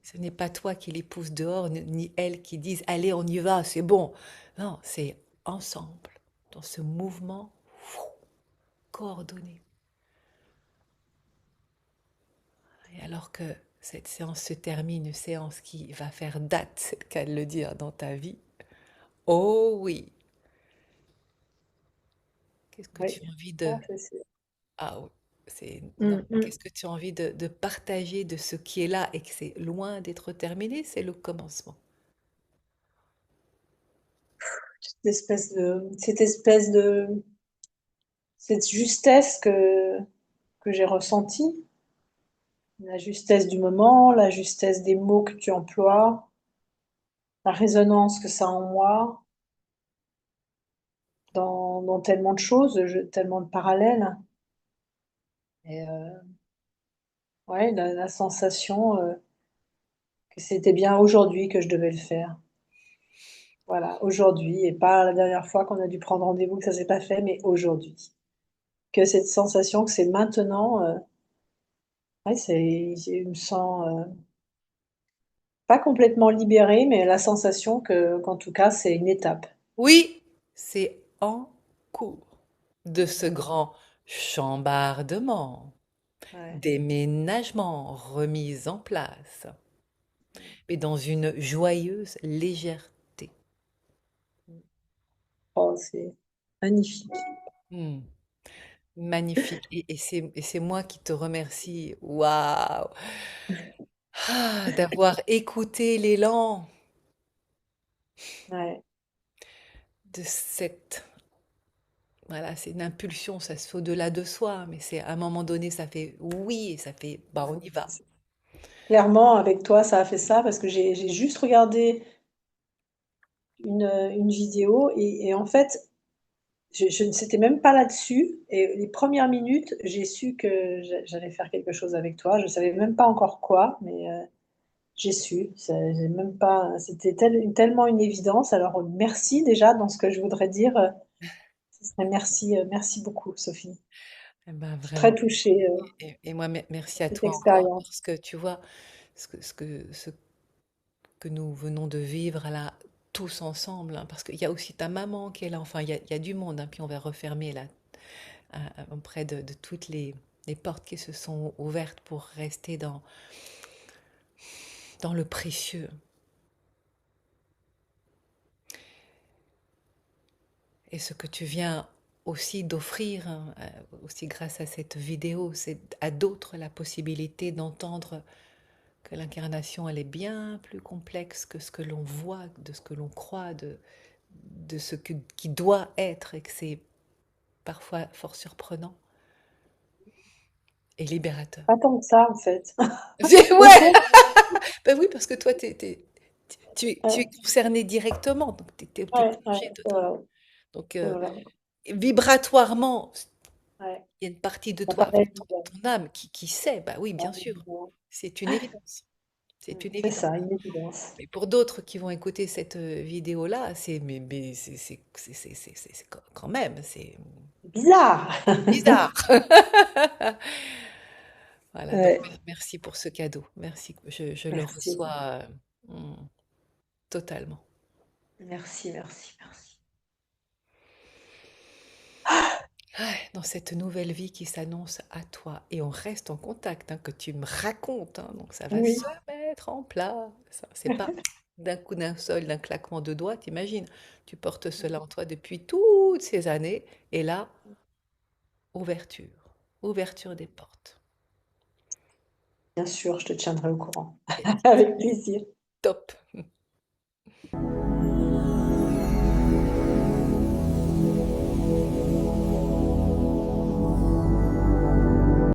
Ce n'est pas toi qui les pousse dehors, ni elles qui disent allez, on y va, c'est bon. Non, c'est ensemble, dans ce mouvement coordonné. Et alors que cette séance se termine, une séance qui va faire date, c'est le cas de le dire, dans ta vie, oh oui, qu'est-ce que Oui, tu as envie ça, de... c'est sûr. Ah oui, c'est... Non, Mm, mm. qu'est-ce que tu as envie de partager de ce qui est là et que c'est loin d'être terminé, c'est le commencement. cette justesse que j'ai ressentie, la justesse du moment, la justesse des mots que tu emploies, la résonance que ça a en moi, dans tellement de choses, tellement de parallèles. Et ouais, la sensation que c'était bien aujourd'hui que je devais le faire. Voilà, aujourd'hui, et pas la dernière fois qu'on a dû prendre rendez-vous, que ça s'est pas fait, mais aujourd'hui. Que cette sensation que c'est maintenant, ouais, je me sens pas complètement libérée, mais la sensation qu'en tout cas, c'est une étape. Oui, c'est en cours de ce grand chambardement, Ouais. déménagement, remise en place, mais dans une joyeuse légèreté. Oh, c'est magnifique. Hmm, magnifique. Et c'est moi qui te remercie. Waouh! Ah, d'avoir écouté l'élan Ouais, de cette... Voilà, c'est une impulsion, ça se fait au-delà de soi, mais c'est à un moment donné, ça fait oui, et ça fait bah on y va. clairement, avec toi, ça a fait ça parce que j'ai juste regardé une vidéo et en fait, je ne c'était même pas là-dessus. Et les premières minutes, j'ai su que j'allais faire quelque chose avec toi. Je savais même pas encore quoi, mais j'ai su. J'ai même pas. C'était tellement une évidence. Alors merci déjà dans ce que je voudrais dire. Ce serait merci, merci beaucoup, Sophie. Eh ben, Je suis très vraiment. touchée Et moi, merci par à cette toi encore, expérience. parce que tu vois, ce que nous venons de vivre là, tous ensemble, hein, parce qu'il y a aussi ta maman qui est là, enfin, il y a du monde, hein, puis on va refermer là, auprès de toutes les portes qui se sont ouvertes pour rester dans le précieux. Et ce que tu viens aussi d'offrir, hein, aussi grâce à cette vidéo, c'est à d'autres la possibilité d'entendre que l'incarnation, elle est bien plus complexe que ce que l'on voit, de ce que l'on croit, de ce qui doit être, et que c'est parfois fort surprenant et libérateur. Pas tant que ça, en fait. Au Ouais, fond, ben oui, parce que toi, tu es ouais, concerné directement, donc tu es ouais, ouais, plongé c'est dedans. vrai, Donc, c'est vrai. vibratoirement, Ouais, il y a une partie de ça toi, enfin, paraît évident. ton âme qui sait, bah oui, bien Ouais, sûr, évident. c'est une évidence. C'est une C'est évidence. ça, une évidence. Mais pour d'autres qui vont écouter cette vidéo-là, mais c'est quand même, c'est C'est bizarre. bizarre. Voilà, donc Ouais, merci pour ce cadeau. Merci, je le merci. reçois totalement. Merci, merci, merci. Ah, dans cette nouvelle vie qui s'annonce à toi. Et on reste en contact, hein, que tu me racontes, hein, donc ça va Oui, se mettre en place. C'est pas d'un coup d'un seul, d'un claquement de doigts, t'imagines. Tu portes cela en toi depuis toutes ces années, et là, ouverture, ouverture des portes. bien sûr, je te tiendrai au courant. Et Avec plaisir. top.